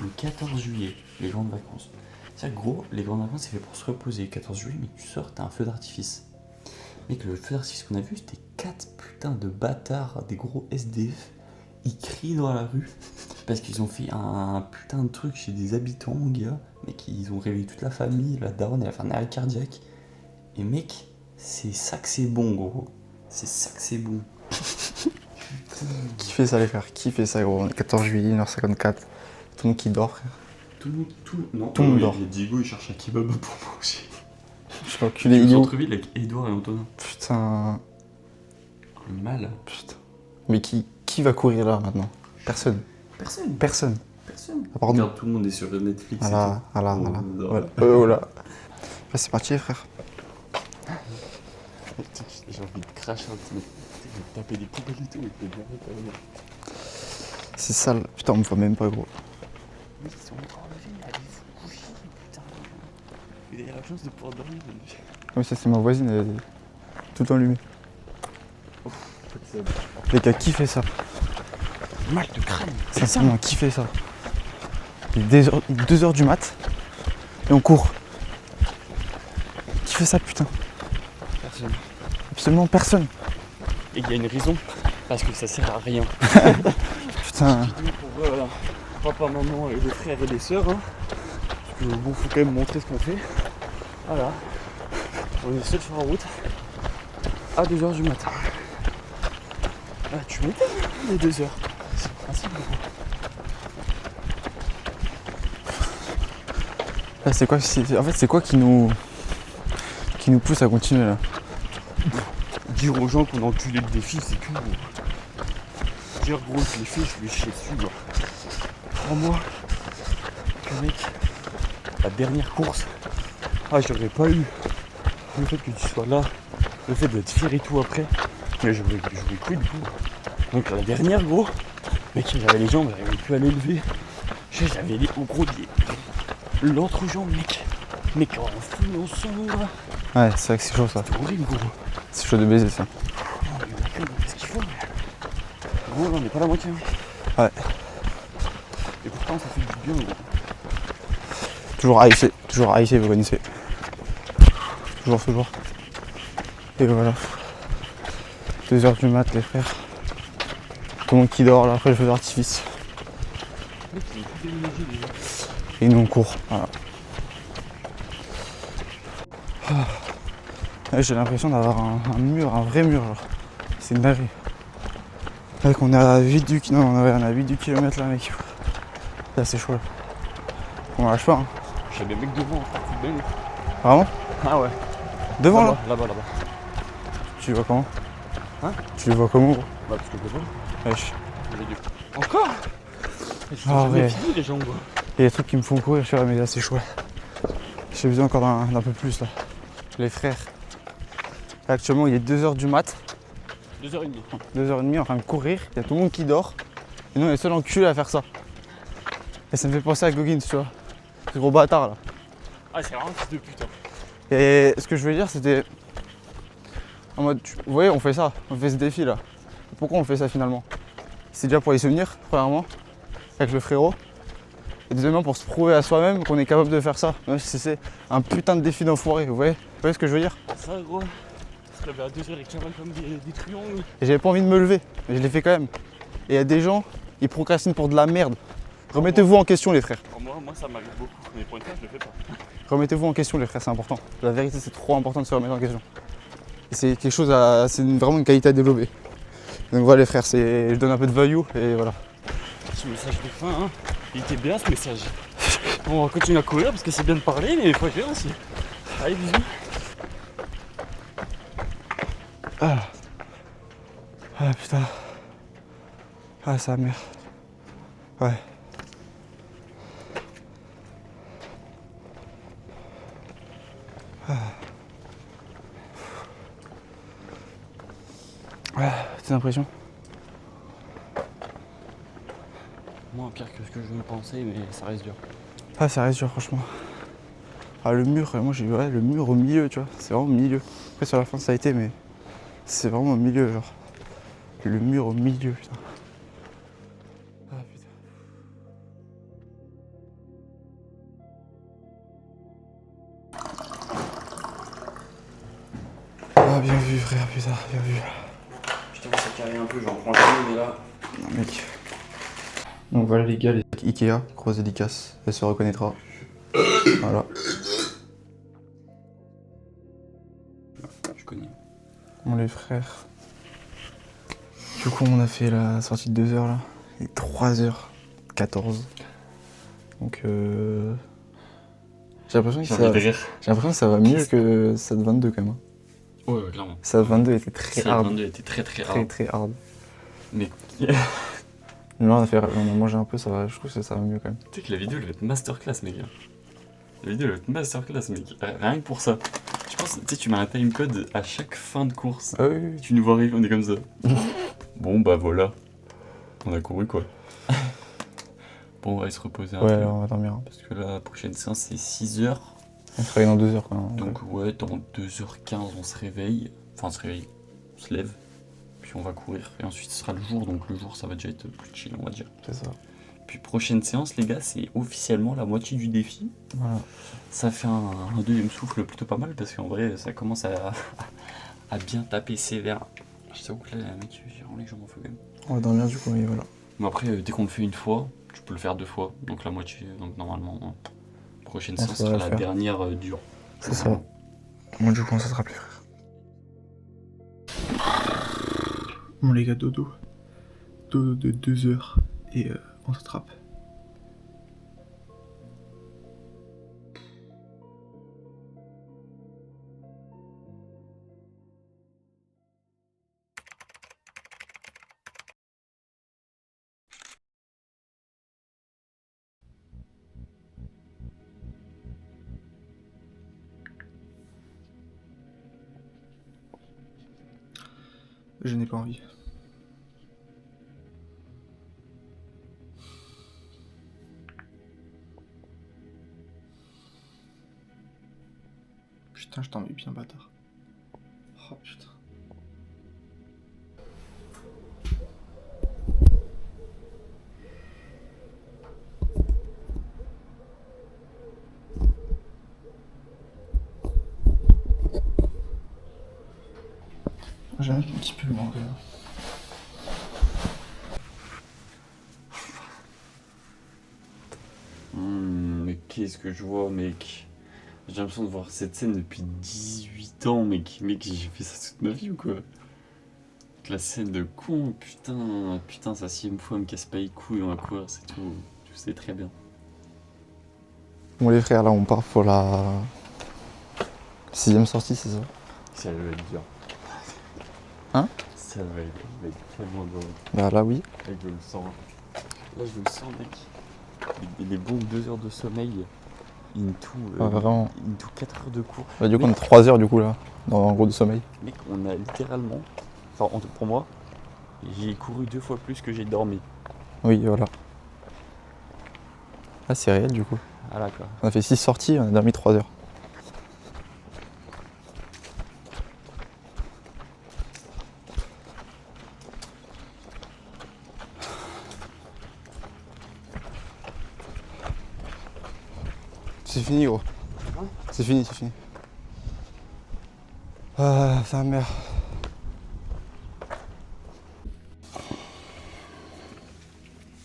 S8: le 14 juillet, les grandes vacances. C'est gros, les grandes vacances c'est fait pour se reposer. Le 14 juillet, mais tu sors, t'as un feu d'artifice. Mec, le feu d'artifice qu'on a vu, c'était 4 putains de bâtards, des gros SDF. Ils crient dans la rue parce qu'ils ont fait un putain de truc chez des habitants, mon gars. Mec, ils ont réveillé toute la famille, la daronne, elle a fait un arrêt cardiaque. Et mec, c'est ça que c'est bon, gros. C'est ça que c'est bon.
S1: Qui fait ça les frères? Qui fait ça gros? On est 14 juillet, 1h54. Tout le monde qui dort frère.
S8: Tout le monde
S1: dort.
S8: Diego il cherche un kebab pour manger.
S1: Je suis enculé
S8: Il est
S1: idiot.
S8: centre-ville avec Edouard et Antonin.
S1: Putain.
S8: Mal.
S1: Putain. Mais qui va courir là maintenant? Personne. Personne. Ah, pardon.
S8: Regarde, tout le monde est sur Netflix.
S1: Voilà, voilà,
S8: Oh,
S1: voilà.
S8: non.
S1: Voilà. Voilà. Là c'est parti les frères.
S8: J'ai envie de cracher un petit peu. De taper des poubelles et tout, et de bien.
S1: C'est sale. Putain, on me voit même pas gros.
S8: Ils sont encore levés, allez-vous coucher, putain. Vous avez la chance de pouvoir dormir.
S1: Oui, ça c'est ma voisine, elle est tout le temps allumée. Les gars, qui fait ça?
S8: Mal de crâne.
S1: Sincèrement, qui fait ça? Il est 2h du mat et on court. Qui fait ça putain?
S8: Personne.
S1: Absolument personne.
S8: Et il y a une raison, parce que ça sert à rien.
S1: Putain.
S8: Pour papa, maman et les frères et les sœurs. Hein. Parce que bon, faut quand même montrer ce qu'on fait. Voilà. On est seul sur la route à 2h du matin. Ah, tu m'étonnes, les 2h. C'est le principe.
S1: Là, c'est quoi, en fait, c'est quoi qui nous pousse à continuer là?
S8: Dire aux gens qu'on a enculé le défi, c'est tout. Dire gros, je l'ai fait, je vais chier dessus. Crois-moi que mec, la dernière course, j'aurais pas eu le fait que tu sois là, le fait d'être fier et tout après, mais j'aurais cru du coup. Donc la dernière gros, mec, j'avais les jambes, j'avais pu aller lever. J'avais les en gros l'entrejambe mec en fou ensemble là.
S1: Ouais, c'est vrai que c'est chaud ça.
S8: C'est horrible gros.
S1: C'est chaud de baiser ça.
S8: Qu'est-ce qu'il faut mais... Gros, on n'est pas la moitié.
S1: Ouais.
S8: Et pourtant ça fait du bien gros.
S1: Toujours haïssé, vous connaissez. Toujours. Et voilà. 2h du mat les frères. Tout le monde qui dort là après le feu d'artifice. Et nous on court. Voilà. Ouais, j'ai l'impression d'avoir un mur, un vrai mur. C'est une dinguerie. Mec, on est à 8 du kilomètre là mec. Là c'est chaud là. On lâche pas hein.
S8: J'ai des mecs devant en fait, belle.
S1: Vraiment?
S8: Ah ouais.
S1: Devant là?
S8: Là-bas.
S1: Tu les vois comment?
S8: Hein?
S1: Tu les vois comment gros?
S8: Bah parce que devant.
S1: Wesh.
S8: Encore?
S1: Ah ouais.
S8: Fini les jambes.
S3: Il y a des trucs qui me font courir, je suis là, mais là c'est chaud. J'ai besoin encore d'un peu plus là. Les frères. Là, actuellement il est 2h du mat.
S8: 2h30.
S3: 2h30 en train de courir, il y a tout le monde qui dort. Et nous on est les seuls enculés à faire ça. Et ça me fait penser à Goggins, tu vois. Ce gros bâtard là.
S8: Ah c'est vraiment fils de pute.
S3: Et ce que je voulais dire c'était. En mode, vous voyez, on fait ça, on fait ce défi là. Pourquoi on fait ça finalement? C'est déjà pour les souvenirs, premièrement, avec le frérot. Et deuxièmement, pour se prouver à soi-même qu'on est capable de faire ça. Même si c'est un putain de défi d'enfoiré, vous voyez ce que je veux dire?
S8: Ça gros, se lever à 2h et cavale comme des truands.
S3: Et j'avais pas envie de me lever, mais je l'ai fait quand même. Et il y a des gens, ils procrastinent pour de la merde. Remettez-vous en question les frères.
S8: Moi ça m'arrive beaucoup, mais pour une fois je le fais pas.
S3: Remettez-vous en question les frères, c'est important. La vérité c'est trop important de se remettre en question. Et c'est quelque chose c'est vraiment une qualité à développer. Donc voilà les frères, je donne un peu de value et voilà.
S8: Ce message de fin, hein. Il était bien ce message. On va continuer à courir parce que c'est bien de parler, mais il faut agir aussi. Allez, bisous.
S3: Ah putain. Ah ça merde. Ouais. T'as l'impression?
S8: Moins pire que ce que je me pensais, mais ça reste dur.
S3: Ah ça reste dur franchement. Ah le mur, moi j'ai vu le mur au milieu, tu vois, c'est vraiment au milieu. Après sur la fin ça a été, mais c'est vraiment au milieu genre. Le mur au milieu, putain. Ah putain. Ah bien vu frère, putain, bien vu.
S8: Putain, ça carré un peu, j'en prends le mais là.
S3: Non mec. Donc voilà les gars, les Ikea, grosse dédicace, elle se reconnaîtra. Voilà.
S8: Je connais.
S3: Bon les frères. Du coup on a fait la sortie de 2h là. Il est 3h14. Donc j'ai l'impression que ça va mieux que SAT 22 quand même.
S8: Ouais, clairement.
S3: SAT 22 était très hard.
S8: SAT 22 était très hard.
S3: Très hard.
S8: Mais
S3: Là on a mangé un peu, ça va, je trouve que ça va mieux quand même.
S8: tu sais que la vidéo elle va être masterclass, mec. La vidéo elle va être masterclass, mec. Rien que pour ça. Je pense, tu sais, tu mets un timecode à chaque fin de course.
S3: Ah oui.
S8: Tu nous vois arriver, on est comme ça. Bon, bah voilà. On a couru quoi. Bon, on va se reposer un peu.
S3: Ouais, on va dormir.
S8: Parce que la prochaine séance c'est 6h.
S3: On se réveille dans 2h quoi.
S8: Donc, ouais, dans 2h15 on se réveille. Enfin, on se réveille. On se lève. Puis on va courir. Et ensuite ce sera le jour. Donc, le jour ça va déjà être plus chill, on va dire.
S3: C'est ça.
S8: Puis prochaine séance les gars, c'est officiellement la moitié du défi.
S3: Voilà.
S8: Ça fait un deuxième souffle plutôt pas mal parce qu'en vrai ça commence à bien taper sévère. Je t'avoue que là mec j'ai vraiment les jambes en feu quand même.
S3: On va dormir du coup et voilà.
S8: Mais après dès qu'on le fait une fois, tu peux le faire deux fois. Donc la moitié, donc normalement prochaine séance sera la dernière dure.
S3: C'est ça. Moi du coup on s'attrape les frères. Bon les gars, dodo. Dodo de 2h et on s'attrape. Je n'ai pas envie. Putain, je t'en mets bien, bâtard. Oh putain. J'ai un petit peu le manque.
S8: Mais qu'est-ce que je vois, mec? J'ai l'impression de voir cette scène depuis 18 ans, mec. Mec, j'ai fait ça toute ma vie ou quoi? La scène de con, putain, sa 6ème fois, elle me casse pas les couilles, on va courir, c'est tout. Tu sais très bien.
S3: Bon les frères, là on part pour la 6ème sortie, c'est ça?
S8: Ça va être dur.
S3: Hein?
S8: Ça va être tellement dur.
S3: Bah là oui.
S8: Là je le sens. Là je le sens, mec. les bons 2 heures de sommeil, into,
S1: Vraiment.
S8: into 4 heures de cours.
S1: Bah, du coup, on a 3 heures du coup là, en gros de sommeil.
S8: Mec, on a littéralement, enfin pour moi, j'ai couru 2 fois plus que j'ai dormi.
S1: Oui, voilà. Ah, c'est réel du coup.
S8: Voilà quoi.
S1: On a fait 6 sorties, on a dormi 3 heures. C'est fini gros. C'est fini, c'est fini. Ah, sa mère.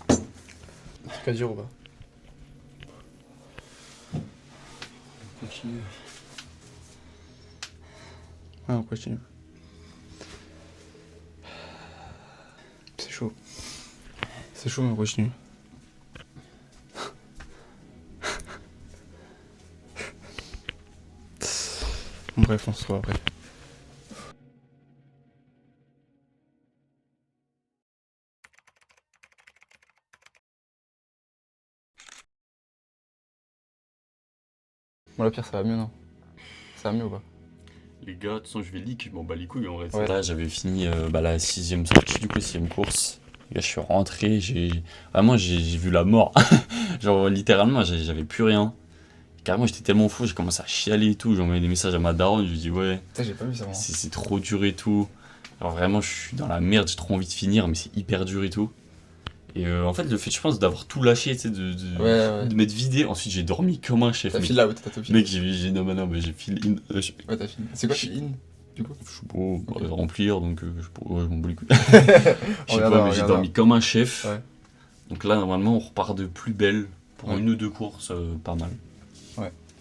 S1: C'est pas dur ou pas?
S8: Continue.
S1: Ah, on continue. C'est chaud. C'est chaud mais on continue. Bon, bref, on se voit après. Bon, la pire, ça va mieux, non? Ça va mieux ou pas?
S8: Les gars, de toute façon, je vais leak, je m'en bats les couilles en vrai.
S1: Ouais.
S8: Là, j'avais fini la 6ème sortie, du coup, 6ème course. Les gars, je suis rentré, vraiment, j'ai vu la mort. Genre, littéralement, j'avais plus rien. Carrément, j'étais tellement fou, j'ai commencé à chialer et tout. J'ai envoyé des messages à ma daronne, je lui ai dit, ouais,
S1: Putain, j'ai pas vu ça, moi.
S8: c'est trop dur et tout. Alors, vraiment, je suis dans la merde, j'ai trop envie de finir, mais c'est hyper dur et tout. Et en fait, le fait, je pense, d'avoir tout lâché, tu sais, de m'être vidé. Ensuite, j'ai dormi comme un chef.
S1: T'as
S8: mec.
S1: fil là, ouais, t'as tout fil.
S8: Mec, non, mais j'ai fil in.
S1: Ouais, t'as fil. C'est quoi fil in du coup?
S8: Je sais pas, remplir, donc je m'en bats les couilles.
S1: On
S8: Je sais
S1: regardera,
S8: pas, mais j'ai
S1: on
S8: dormi comme un chef.
S1: Ouais.
S8: Donc là, normalement, on repart de plus belle pour
S1: Ouais.
S8: 1 ou 2 courses, pas mal.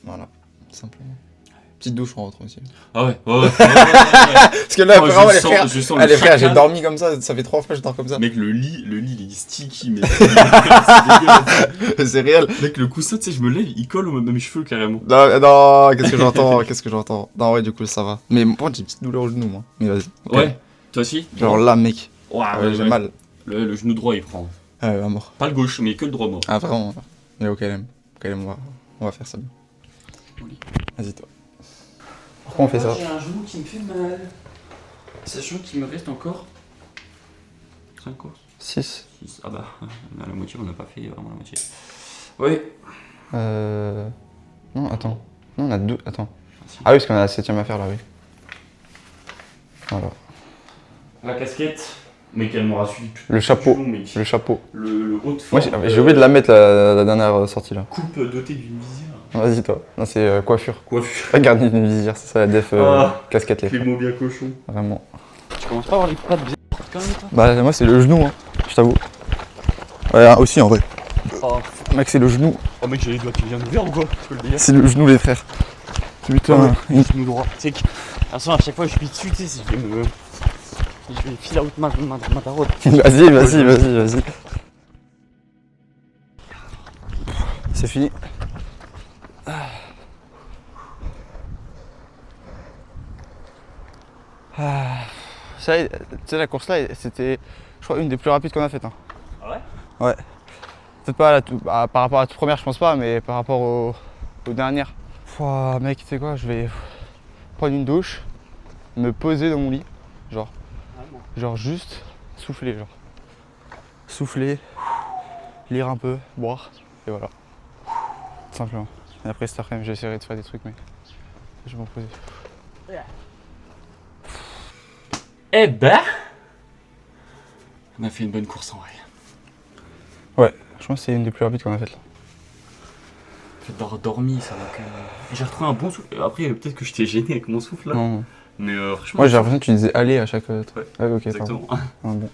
S1: Voilà, simplement. Petite douche en rentrant aussi.
S8: Ah ouais.
S1: Parce que là,
S8: Oh,
S1: vraiment,
S8: je
S1: les
S8: sens-
S1: frères,
S8: je sens
S1: ah,
S8: le
S1: les frères, j'ai
S8: chacal.
S1: dormi comme ça fait 3 fois que je dors comme ça.
S8: Mec, le lit, il est sticky, mais c'est dégueulasse.
S1: C'est réel.
S8: Mec, le coussin, tu sais, je me lève, il colle à mes cheveux carrément.
S1: Non, non, qu'est-ce que j'entends? Non, ouais, du coup, ça va. Mais moi, j'ai une petite douleur au genou, moi. Mais vas-y. Ok.
S8: Ouais, toi aussi?
S1: Genre là, mec.
S8: Ouah,
S1: Ouais, j'ai mal.
S8: Le genou droit, il prend.
S1: Ah ouais, à mort.
S8: Pas le gauche, mais que le droit mort.
S1: Ah, vraiment. Mais ok, on va faire ça bien.
S8: Oui.
S1: Vas-y, toi. Pourquoi on fait ça?
S8: J'ai un genou qui me fait mal. Sachant qu'il me reste encore 5 courses.
S1: 6.
S8: 6. Ah bah, à la moitié, on n'a pas fait vraiment la moitié. Ouais.
S1: Non, attends. Non, on a 2. Attends. Ah oui, parce qu'on a la 7ème à faire là, oui. Voilà.
S8: La casquette, mais qu'elle m'aura suivi tout
S1: Le chapeau.
S8: tout le long, mec.
S1: Le chapeau.
S8: Le haut de
S1: Moi,
S8: forme.
S1: j'ai oublié de la mettre la dernière sortie là.
S8: Coupe dotée d'une visière.
S1: Vas-y, toi. Non, c'est coiffure.
S8: Coiffure.
S1: Pas garni d'une visière, c'est ça la def casquette, les
S8: Les
S1: frères.
S8: mots bien cochons.
S1: Vraiment.
S8: Tu commences pas à avoir les pattes bien fortes quand même, toi?
S1: Bah, moi, c'est le genou, hein. Je t'avoue. Ouais, aussi en vrai.
S8: Oh,
S1: Mec, c'est le genou.
S8: oh mec, j'ai les doigts qui viennent ouverts ou quoi? Tu peux le dire?
S1: C'est le genou, les frères. Putain.
S8: Genou droit. Tu sais que, à chaque fois que je suis dessus, tu sais, je vais fil out ma tarotte.
S1: Vas-y. C'est fini. Ça, tu sais, la course là, c'était, je crois, une des plus rapides qu'on a faites. Hein.
S8: Ah ouais?
S1: Ouais. Peut-être pas par rapport à la toute première, je pense pas, mais par rapport aux dernières. Pouah, mec, tu sais quoi, je vais prendre une douche, me poser dans mon lit, genre juste souffler, souffler, lire un peu, boire, et voilà. Tout simplement. Et après cet après-midi, j'essaierai de faire des trucs, mais je vais m'en poser.
S8: Eh ben, on a fait une bonne course en vrai.
S1: Ouais, je pense que c'est une des plus rapides qu'on a faites là.
S8: Fait d'avoir dormi, ça va quand même. Et j'ai retrouvé un bon souffle. Après, peut-être que je t'ai gêné avec mon souffle là.
S1: Non.
S8: Mais franchement.
S1: Moi j'ai l'impression que tu disais aller à chaque truc.
S8: Ouais,
S1: Ah, ok,
S8: exactement.
S1: Ah, bon,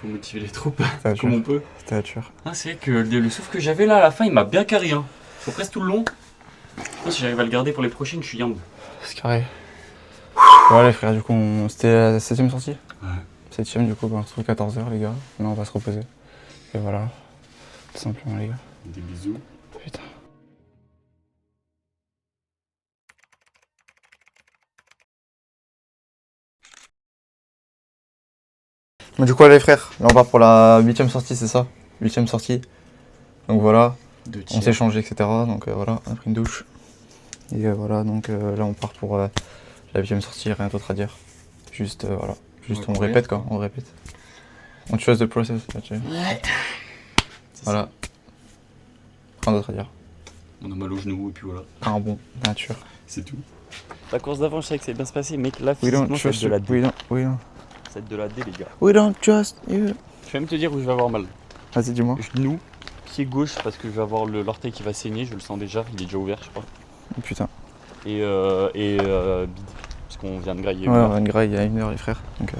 S8: Faut motiver les troupes
S1: t'as la
S8: comme
S1: tueur.
S8: on peut.
S1: T'as la tueur.
S8: Ah, c'est vrai que le souffle que j'avais là à la fin, il m'a bien carré. Hein. Faut presque tout le long. Si j'arrive à le garder pour les prochaines, je suis yambe.
S1: C'est carré. Ouais les frères, du coup, c'était la 7ème sortie.
S8: Ouais.
S1: 7ème, du coup, on se retrouve 14h les gars. Maintenant on va se reposer. Et voilà. Tout simplement les gars.
S8: Des bisous.
S1: Putain. Mais du coup les frères, là on part pour la 8ème sortie, c'est ça? 8ème sortie. Donc voilà,
S8: Deux
S1: on
S8: tiers.
S1: s'est changé, etc. Donc voilà, on a pris une douche. Et voilà, donc là on part pour la 8ème sortie, rien d'autre à dire. Juste, voilà, juste
S8: Ouais,
S1: on
S8: courir,
S1: répète quoi, on répète. On trust the process, actually.
S8: Ouais.
S1: Voilà. Rien d'autre à dire.
S8: On a mal aux genoux et puis voilà.
S1: Carbon, nature.
S8: C'est tout. La course d'avant, je sais que c'est bien se passer, mec. Là,
S1: We don't
S8: physiquement, ça va être
S1: trust
S8: de la
S1: you.
S8: D. Ça va être de la D, les gars.
S1: We don't trust you.
S8: Je vais même te dire où je vais avoir mal.
S1: Vas-y, dis-moi.
S8: Genou, pied gauche, parce que je vais avoir l'orteil qui va saigner, je le sens déjà. Il est déjà ouvert, je crois.
S1: Oh, putain.
S8: Et bide. Parce qu'on vient de grailler.
S1: Ouais, on a une graille il y a 1 heure, les frères. Donc,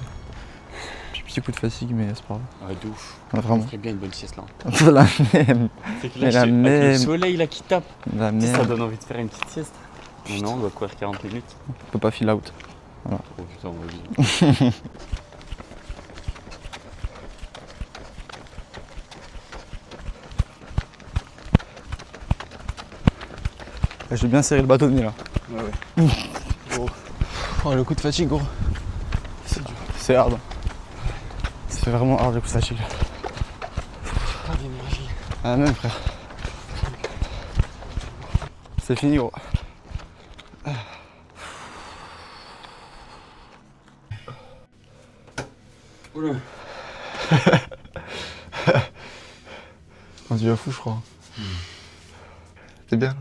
S1: petit coup de fatigue, mais c'est pas grave.
S8: Ouais, de ouf.
S1: Ouais,
S8: On
S1: vraiment.
S8: ferait bien une bonne sieste là.
S1: La même.
S8: C'est que
S1: Mais
S8: là,
S1: la
S8: avec le
S1: même.
S8: soleil là qui tape,
S1: La
S8: tu sais, ça
S1: merde.
S8: donne envie de faire une petite sieste. Mais non, on doit courir 40 minutes.
S1: On peut pas feel out.
S8: Oh putain, vas-y.
S1: J'ai bien serré le bâtonnet là.
S8: Ouais.
S1: Oh, le coup de fatigue, gros. C'est dur. C'est hard. C'est vraiment hard le coup de fatigue.
S8: Pas d'énergie.
S1: Ah, même frère. C'est fini, gros.
S8: Oula.
S1: On se dit à fou, je crois. T'es bien là?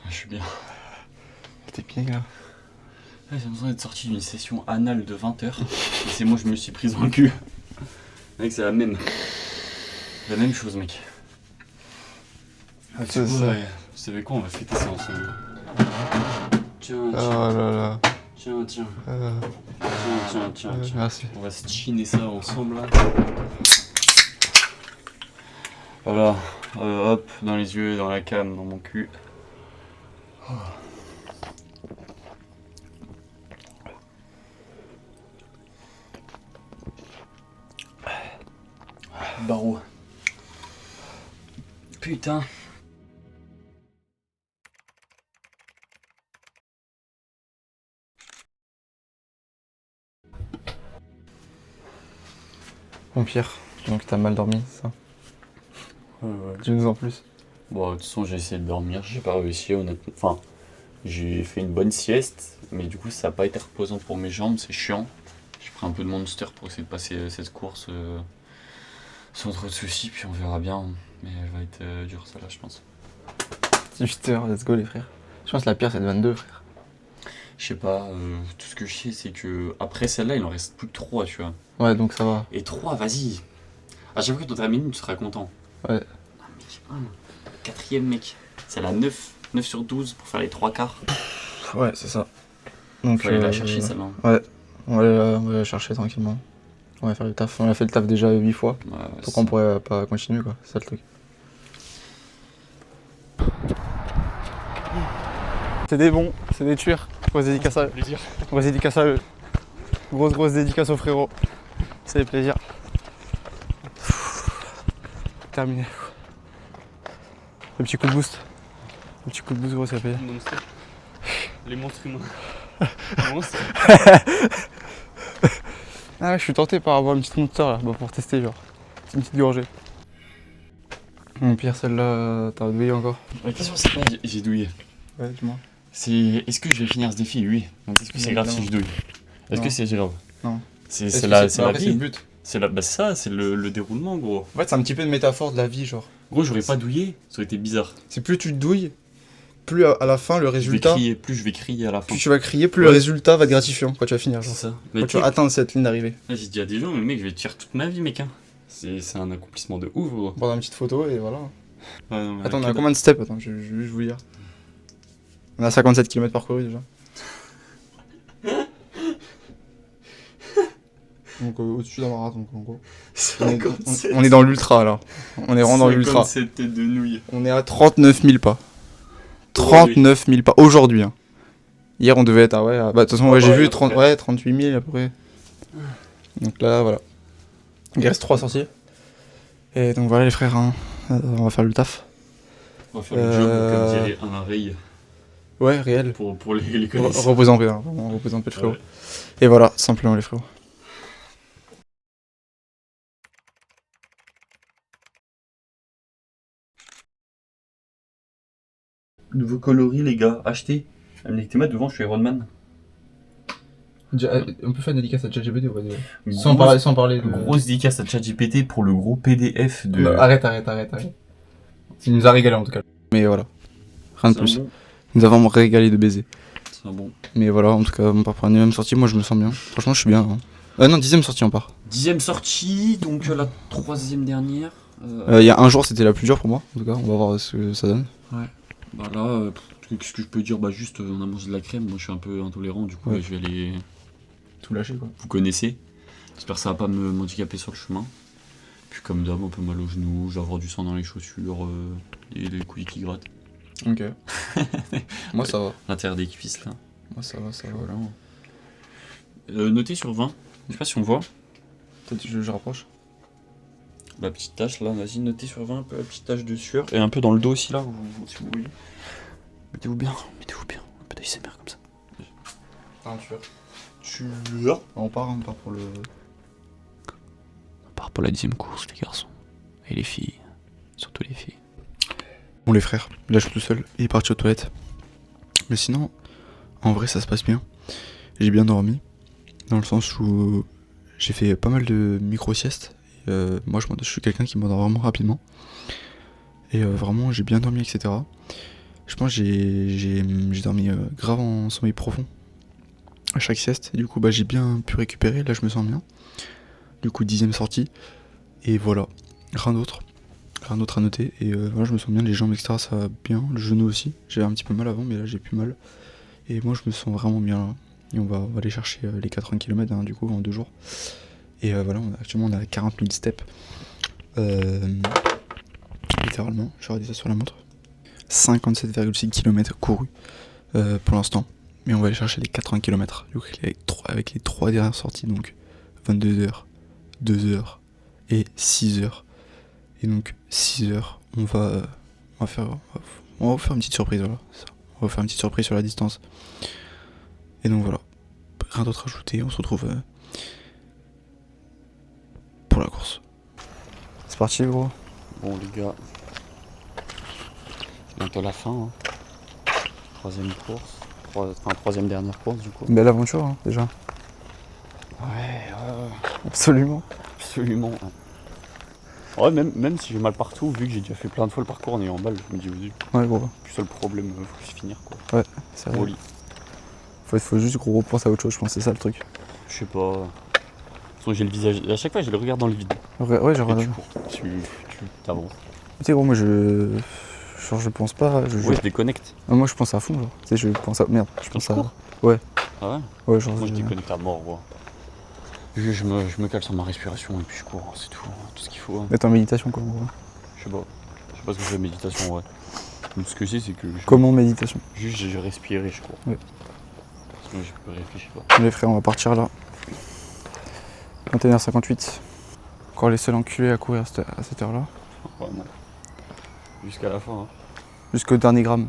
S8: Je suis bien.
S1: T'es bien là?
S8: J'ai l'impression d'être sorti d'une session anale de 20 heures. Et c'est moi, je me suis prise dans le cul. Mec, c'est la même. La même chose, mec. Ah,
S1: C'est
S8: tu
S1: ça.
S8: ouais. Vous savez quoi, on va fêter ça ensemble. Tiens,
S1: Oh
S8: tiens,
S1: là là.
S8: tiens, tiens, tiens.
S1: Merci.
S8: On va se chiner ça ensemble là. Voilà, hop, dans les yeux, dans la cam, dans mon cul. Barreau. Putain.
S1: Bon, Pierre, donc t'as mal dormi, c'est ça? Dis-nous en plus.
S8: Bon, de toute façon, j'ai essayé de dormir, j'ai pas réussi, honnêtement. Enfin, j'ai fait une bonne sieste, mais du coup, ça n'a pas été reposant pour mes jambes, c'est chiant. J'ai pris un peu de Monster pour essayer de passer cette course sans trop de soucis, puis on verra bien. Mais elle va être dure, celle-là, je pense.
S1: 18h, let's go, les frères. Je pense que la pire, c'est de 22, frère.
S8: Je sais pas, tout ce que je sais, c'est que après celle-là, il en reste plus que 3, tu vois.
S1: Ouais, donc ça va.
S8: Et 3, vas-y. À chaque fois que tu termines, tu seras content.
S1: Ouais.
S8: Ah, mec, quatrième, mec. C'est la 9 sur 12 pour faire les 3 quarts.
S1: Ouais, c'est ça. Donc,
S8: Faut aller la chercher, celle-là.
S1: Ouais, on va la chercher tranquillement. On va faire le taf. On a fait le taf déjà 8 fois.
S8: Ouais,
S1: Pourquoi on pourrait pas continuer, quoi? C'est ça le truc. C'est des bons, c'est des tueurs. Grosse dédicace à eux. Grosse dédicace à eux. Grosse dédicace aux frérots. C'est des plaisirs. Terminé. Le petit coup de boost. Le petit coup de boost, gros, ça paye.
S8: Les monstres humains. Les monstres.
S1: Ah ouais, je suis tenté par avoir une petite monster là, bah, pour tester, genre. C'est une petite gorgée. Mon pire, celle-là, t'as douillé encore?
S8: La question, c'est pas j'ai douillé.
S1: Ouais, dis-moi.
S8: C'est est-ce que je vais finir ce défi? Oui. Donc est-ce que c'est grave si je douille? Est-ce
S1: Non.
S8: que c'est grave?
S1: Non.
S8: C'est la
S1: après,
S8: vie.
S1: c'est le but.
S8: C'est bah ça, c'est le déroulement, gros.
S1: En fait, c'est un petit peu une métaphore de la vie, genre.
S8: Gros, j'aurais pas douillé, ça aurait été bizarre.
S1: C'est plus tu te douilles, plus à la fin, le résultat,
S8: Plus je vais crier à la fin.
S1: plus tu vas crier, plus le résultat va être gratifiant quand tu vas finir,
S8: C'est
S1: genre.
S8: ça. Mais
S1: Quand tu vas atteindre cette ligne d'arrivée.
S8: là, j'ai dit à des gens, mais mec, je vais te faire toute ma vie, mec. Hein. C'est un accomplissement de ouf, gros.
S1: On prend une petite photo et voilà.
S8: Ouais, non, mais
S1: Attends, on
S8: avec
S1: a combien de steps? Attends, je vais vous dire. On a 57 km parcourus déjà. Donc au-dessus d'un marathon, en gros. On est dans l'ultra là. On est vraiment dans l'ultra.
S8: 57 têtes de nouilles.
S1: On est à 39 000 pas. 39 000 pas aujourd'hui. Hein. Hier on devait être à ouais. Bah de toute façon ouais, j'ai vu 38 000 à peu près. Donc là voilà. Il reste 3 sorties. Et donc voilà les frères, hein. On va faire le taf.
S8: On va faire le job, comme dirait un Ray,
S1: Ouais, réel.
S8: pour les connaisseurs.
S1: Reposant un peu, hein. Vraiment reposant un peu le frérot.
S8: Ouais.
S1: Et voilà, simplement les frérots.
S8: Nouveau coloris, les gars, achetez. Mettez-moi devant, je suis Iron Man.
S1: On peut faire une dédicace à ChatGPT ou pas
S8: Sans
S1: parler de...
S8: Grosse dédicace à ChatGPT pour le gros PDF de.
S1: Non, arrête. Il nous a régalé en tout cas. Mais voilà, rien de plus.
S8: Bon.
S1: Nous avons régalé de baiser.
S8: C'est un bon.
S1: Mais voilà, en tout cas, on part pour la 9ème sortie, moi je me sens bien. Franchement, je suis bien. Non, 10ème sortie, on part.
S8: 10ème sortie, donc la 3ème dernière.
S1: Il y a un jour, c'était la plus dure pour moi. En tout cas, on va voir ce que ça donne.
S8: Ouais. Bah là, qu'est-ce que je peux dire? Bah juste, on a mangé de la crème. Moi, je suis un peu intolérant, du coup,
S1: Ouais.
S8: je vais aller.
S1: Tout lâcher quoi.
S8: Vous connaissez. J'espère que ça va pas me m'handicaper sur le chemin. Puis comme d'hab, un peu mal au genou, je vais avoir du sang dans les chaussures, et des couilles qui grattent.
S1: Ok. Moi ça va.
S8: L'intérieur des cuisses là.
S1: Moi ça va.
S8: Voilà. Notez sur 20. Je sais pas si on voit.
S1: Peut-être je rapproche.
S8: La petite tache là, vas-y, notez sur 20 un peu la petite tache de sueur. Et un peu dans le dos aussi là, si vous voyez. Mettez-vous bien. Un peu d'ASMR comme ça. Tueur.
S1: On part pour le...
S8: On part pour la 10ème course, les garçons. Et les filles. Surtout les filles.
S1: Bon les frères, là je suis tout seul, il est parti aux toilettes. Mais sinon, en vrai ça se passe bien. J'ai bien dormi, dans le sens où j'ai fait pas mal de micro-siestes. Moi je suis quelqu'un qui m'endort vraiment rapidement. Et vraiment j'ai bien dormi, etc. Je pense que j'ai dormi grave en sommeil profond à chaque sieste. Et du coup bah, j'ai bien pu récupérer, là je me sens bien. Du coup 10ème sortie. Et voilà, rien d'autre à noter. Et voilà, je me sens bien, les jambes etc ça va bien, le genou aussi. J'avais un petit peu mal avant mais là j'ai plus mal. Et moi je me sens vraiment bien là. Et on va aller chercher les 80 km du coup en 2 jours. Et voilà, actuellement on est à 40 000 steps. Littéralement, j'aurais dit ça sur la montre. 57,6 km courus pour l'instant. Mais on va aller chercher les 80 km. Du coup, avec les 3 dernières sorties, donc 22 heures, 2 heures et 6 heures. Et donc 6 heures, on va vous faire une petite surprise. Voilà, c'est ça. On va faire une petite surprise sur la distance. Et donc voilà, rien d'autre à ajouter. On se retrouve pour la course. C'est parti gros.
S8: Bon les gars, c'est bientôt la fin. Hein. 3ème course, troisième dernière course du coup.
S1: Belle aventure hein, déjà.
S8: Ouais.
S1: Absolument.
S8: Absolument. Ouais, même si j'ai mal partout, vu que j'ai déjà fait plein de fois le parcours en ayant balle, je me dis vas-y.
S1: Ouais gros.
S8: Plus seul problème, faut juste finir quoi.
S1: Ouais, c'est vrai.
S8: Au lit.
S1: Faut juste gros penser à autre chose, je pense, c'est ça le truc.
S8: Je sais pas. De toute façon, j'ai le visage. À chaque fois, j'ai le regard dans le vide.
S1: Ouais, j'ai
S8: Et
S1: regardé.
S8: tu cours. Tu t'avances.
S1: Tu sais gros, moi je pense pas.
S8: Ouais, je déconnecte.
S1: Moi je pense à fond, genre. Tu sais, je pense à. Merde, je pense à. Ouais.
S8: Ah ouais?
S1: Ouais, genre.
S8: Moi, je déconnecte à mort, quoi. Je me cale sur ma respiration et puis je cours, c'est tout ce qu'il faut. Hein.
S1: Être en méditation, quoi, en gros.
S8: Je sais pas ce que c'est la méditation, ouais. Donc, ce que je sais, c'est que.
S1: Comment méditation?
S8: Juste, je respire et je cours.
S1: Ouais.
S8: Sinon, je réfléchis pas.
S1: Les frères, on va partir là. 21h58. Encore les seuls enculés à courir à cette heure-là.
S8: Vraiment. Jusqu'à la fin, hein.
S1: Jusqu'au dernier gramme.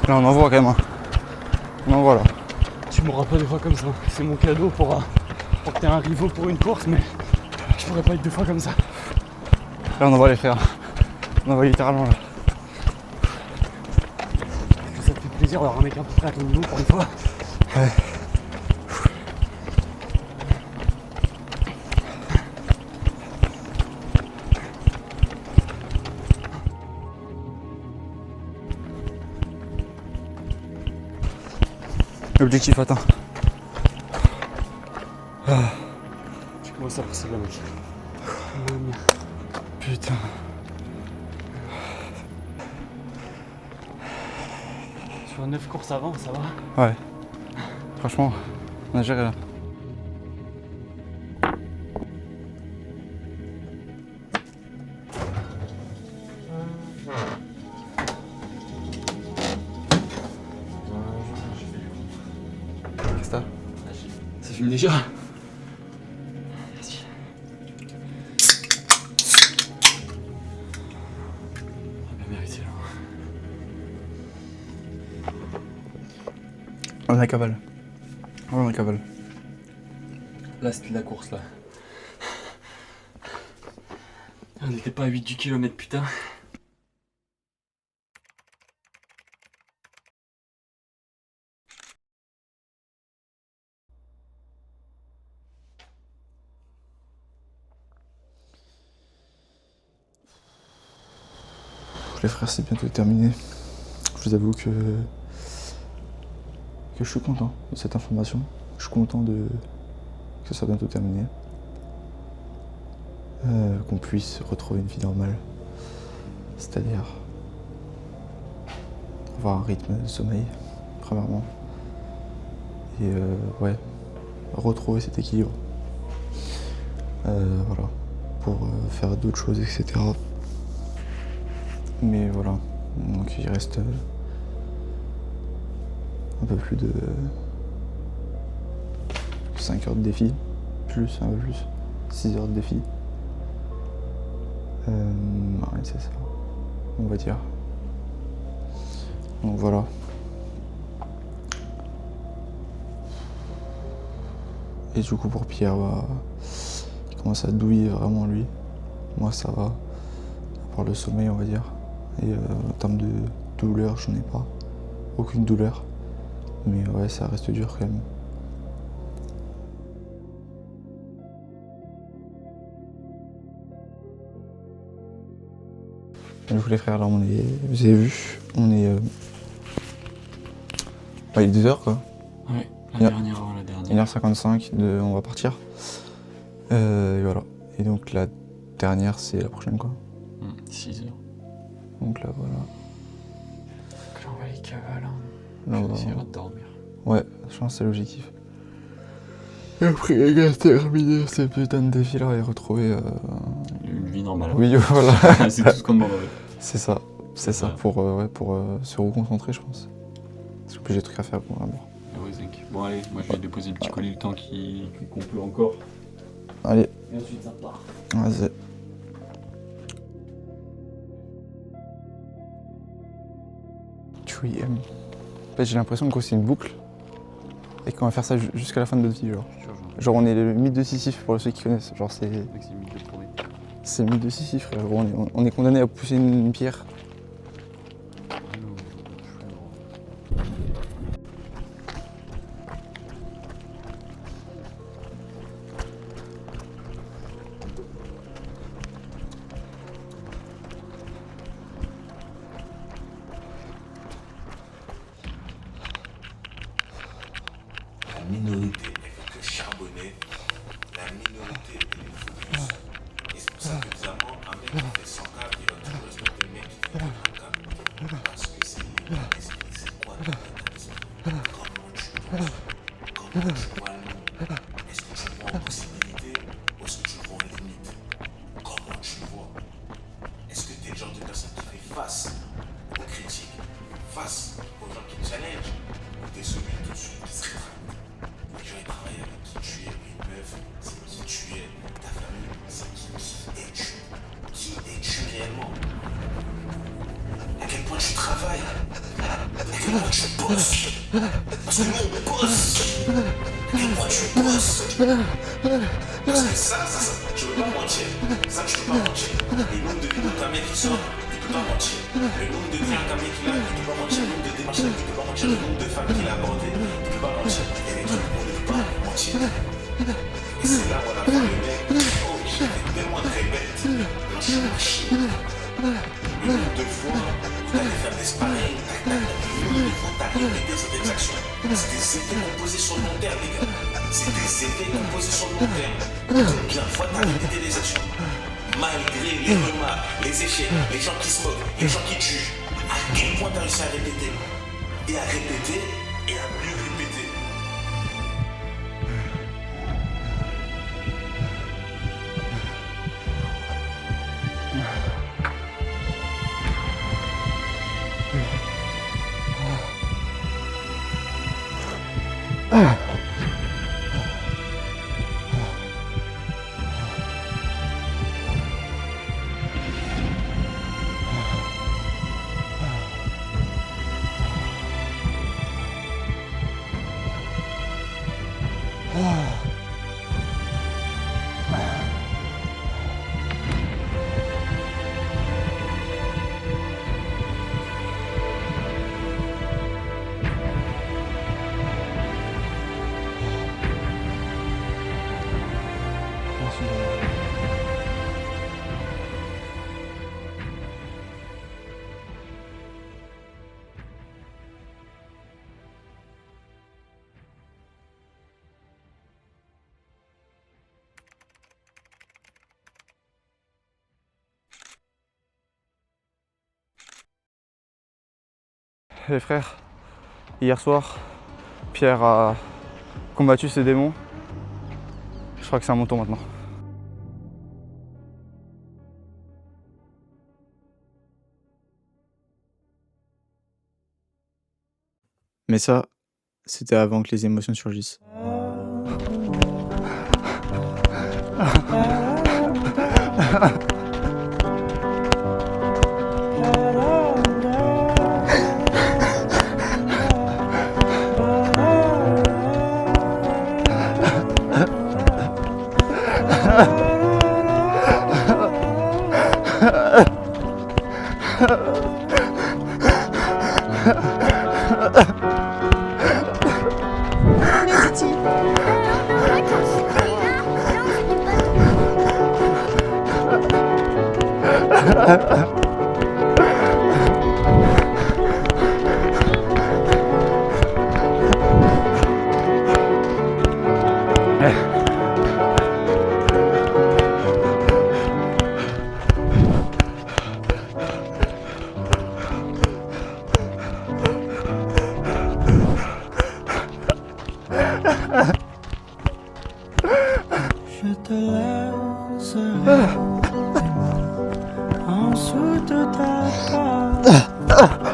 S1: Là on envoie quand même. On envoie là.
S8: Tu m'auras pas deux fois comme ça. C'est mon cadeau pour que t'aies un rivaux pour une course, mais je pourrais pas être deux fois comme ça.
S1: Là on envoie les frères. On envoie littéralement là.
S8: Est-ce que ça te fait plaisir d'avoir un mec un peu près à ton niveau pour une fois?
S1: Ouais. Objectif atteint.
S8: Comment ça précède la mec?
S3: Putain.
S8: Sur 9 courses avant, ça va?
S3: Ouais. Franchement, on a géré là. Qu'est-ce que t'as?
S8: Ça fume déjà. Vas-y. On a bien mérité là.
S3: On a cavale. Ouais, on a cavale.
S8: Là, c'était la course là. On n'était pas à 8 du kilomètre, putain.
S2: Les frères, c'est bientôt terminé. Je vous avoue que je suis content de cette information. Je suis content que ça soit bientôt terminé. Qu'on puisse retrouver une vie normale. C'est-à-dire avoir un rythme de sommeil, premièrement. Et ouais, retrouver cet équilibre. Voilà, pour faire d'autres choses, etc. Mais voilà, donc il reste un peu plus de 5 heures de défi, plus, un peu plus, 6 heures de défi. Ouais, c'est ça, on va dire. Donc voilà. Et du coup pour Pierre, bah, il commence à douiller vraiment lui. Moi ça va, à part le sommeil on va dire. Et en termes de douleur, j'en ai pas. Aucune douleur. Mais ouais, ça reste dur quand même. Du coup les frères, là on est, vous avez vu, on est... il est 2 heures quoi.
S8: Ouais, la dernière.
S2: 1h55, on va partir. Et voilà. Et donc la dernière c'est la prochaine quoi.
S8: 6 heures.
S2: Donc là voilà.
S8: Donc là on va les cavales.
S2: Là,
S8: on va essayer de dormir.
S2: Ouais, je pense que c'est l'objectif. Et après les gars, terminer ce putain de défi là et retrouver...
S8: Une vie normale.
S2: Oui voilà.
S8: C'est tout ce qu'on demande en fait.
S2: C'est ça, pour se reconcentrer je pense. Parce que j'ai des trucs à faire pour l'amour.
S8: Ouais, Zink. Bon allez, moi je vais déposer le petit colis le temps qu'on peut encore.
S2: Allez.
S8: Et ensuite ça part.
S2: Vas-y. En fait, j'ai l'impression que c'est une boucle et qu'on va faire ça jusqu'à la fin de notre vie. Genre on est le mythe de Sisyphe pour ceux qui connaissent. Genre c'est. C'est le mythe de Sisyphe, frère. On est condamné à pousser une pierre.
S9: La minorité ne fait que charbonner, la minorité elle est focus. Et c'est pour ça que bizarrement, un mec qui fait 100 cas, il va toujours respecter le mec qui fait 1 cas. Parce que c'est l'esprit, c'est quoi ton état d'esprit? Comment tu penses? Comment tu vois le monde? Est-ce que tu vois en possibilité ou est-ce que tu vois en limite? Comment tu vois? Est-ce que tu es le genre de personne qui fait face aux critiques, face aux gens qui te challenge, ou tu es celui tout de suite qui se rétracte? Les gens ils travaillent avec qui tu es, une meuf, c'est qui tu es, ta famille, c'est qui es-tu? Qui es-tu réellement? À quel point tu travailles? À quel point tu bosses? Parce que nous on bosse! À quel point tu bosses? Parce que ça, je peux pas mentir. Ça, je peux pas mentir. Le nombre de vidéos qu'un mec qui sort, il peut pas mentir. Le nombre de clients qu'un mec il a, il peut pas mentir. Le nombre de démarches, il peut pas mentir. Le nombre de femmes qu'il a abordées, il peut pas mentir. Il y a des trucs où on ne peut pas mentir. Et c'est là où on a vu le mec. Oh, j'ai fait tellement de répètes. Le nombre de fois où t'allais faire des sparring, le nombre de fois t'as répéter certaines actions. C'est des effets composés sur le long terme, les gars. C'est des effets composés sur le long terme. Combien de fois t'as répété des actions malgré les remarques, les échecs, les gens qui se moquent, les gens qui te jugent. À quel point t'as réussi à répéter et à répéter et à mieux répéter.
S3: Les frères, hier soir, Pierre a combattu ses démons. Je crois que c'est à mon tour maintenant.
S1: Mais ça, c'était avant que les émotions surgissent.
S10: Je te laisse en dessous de ta part.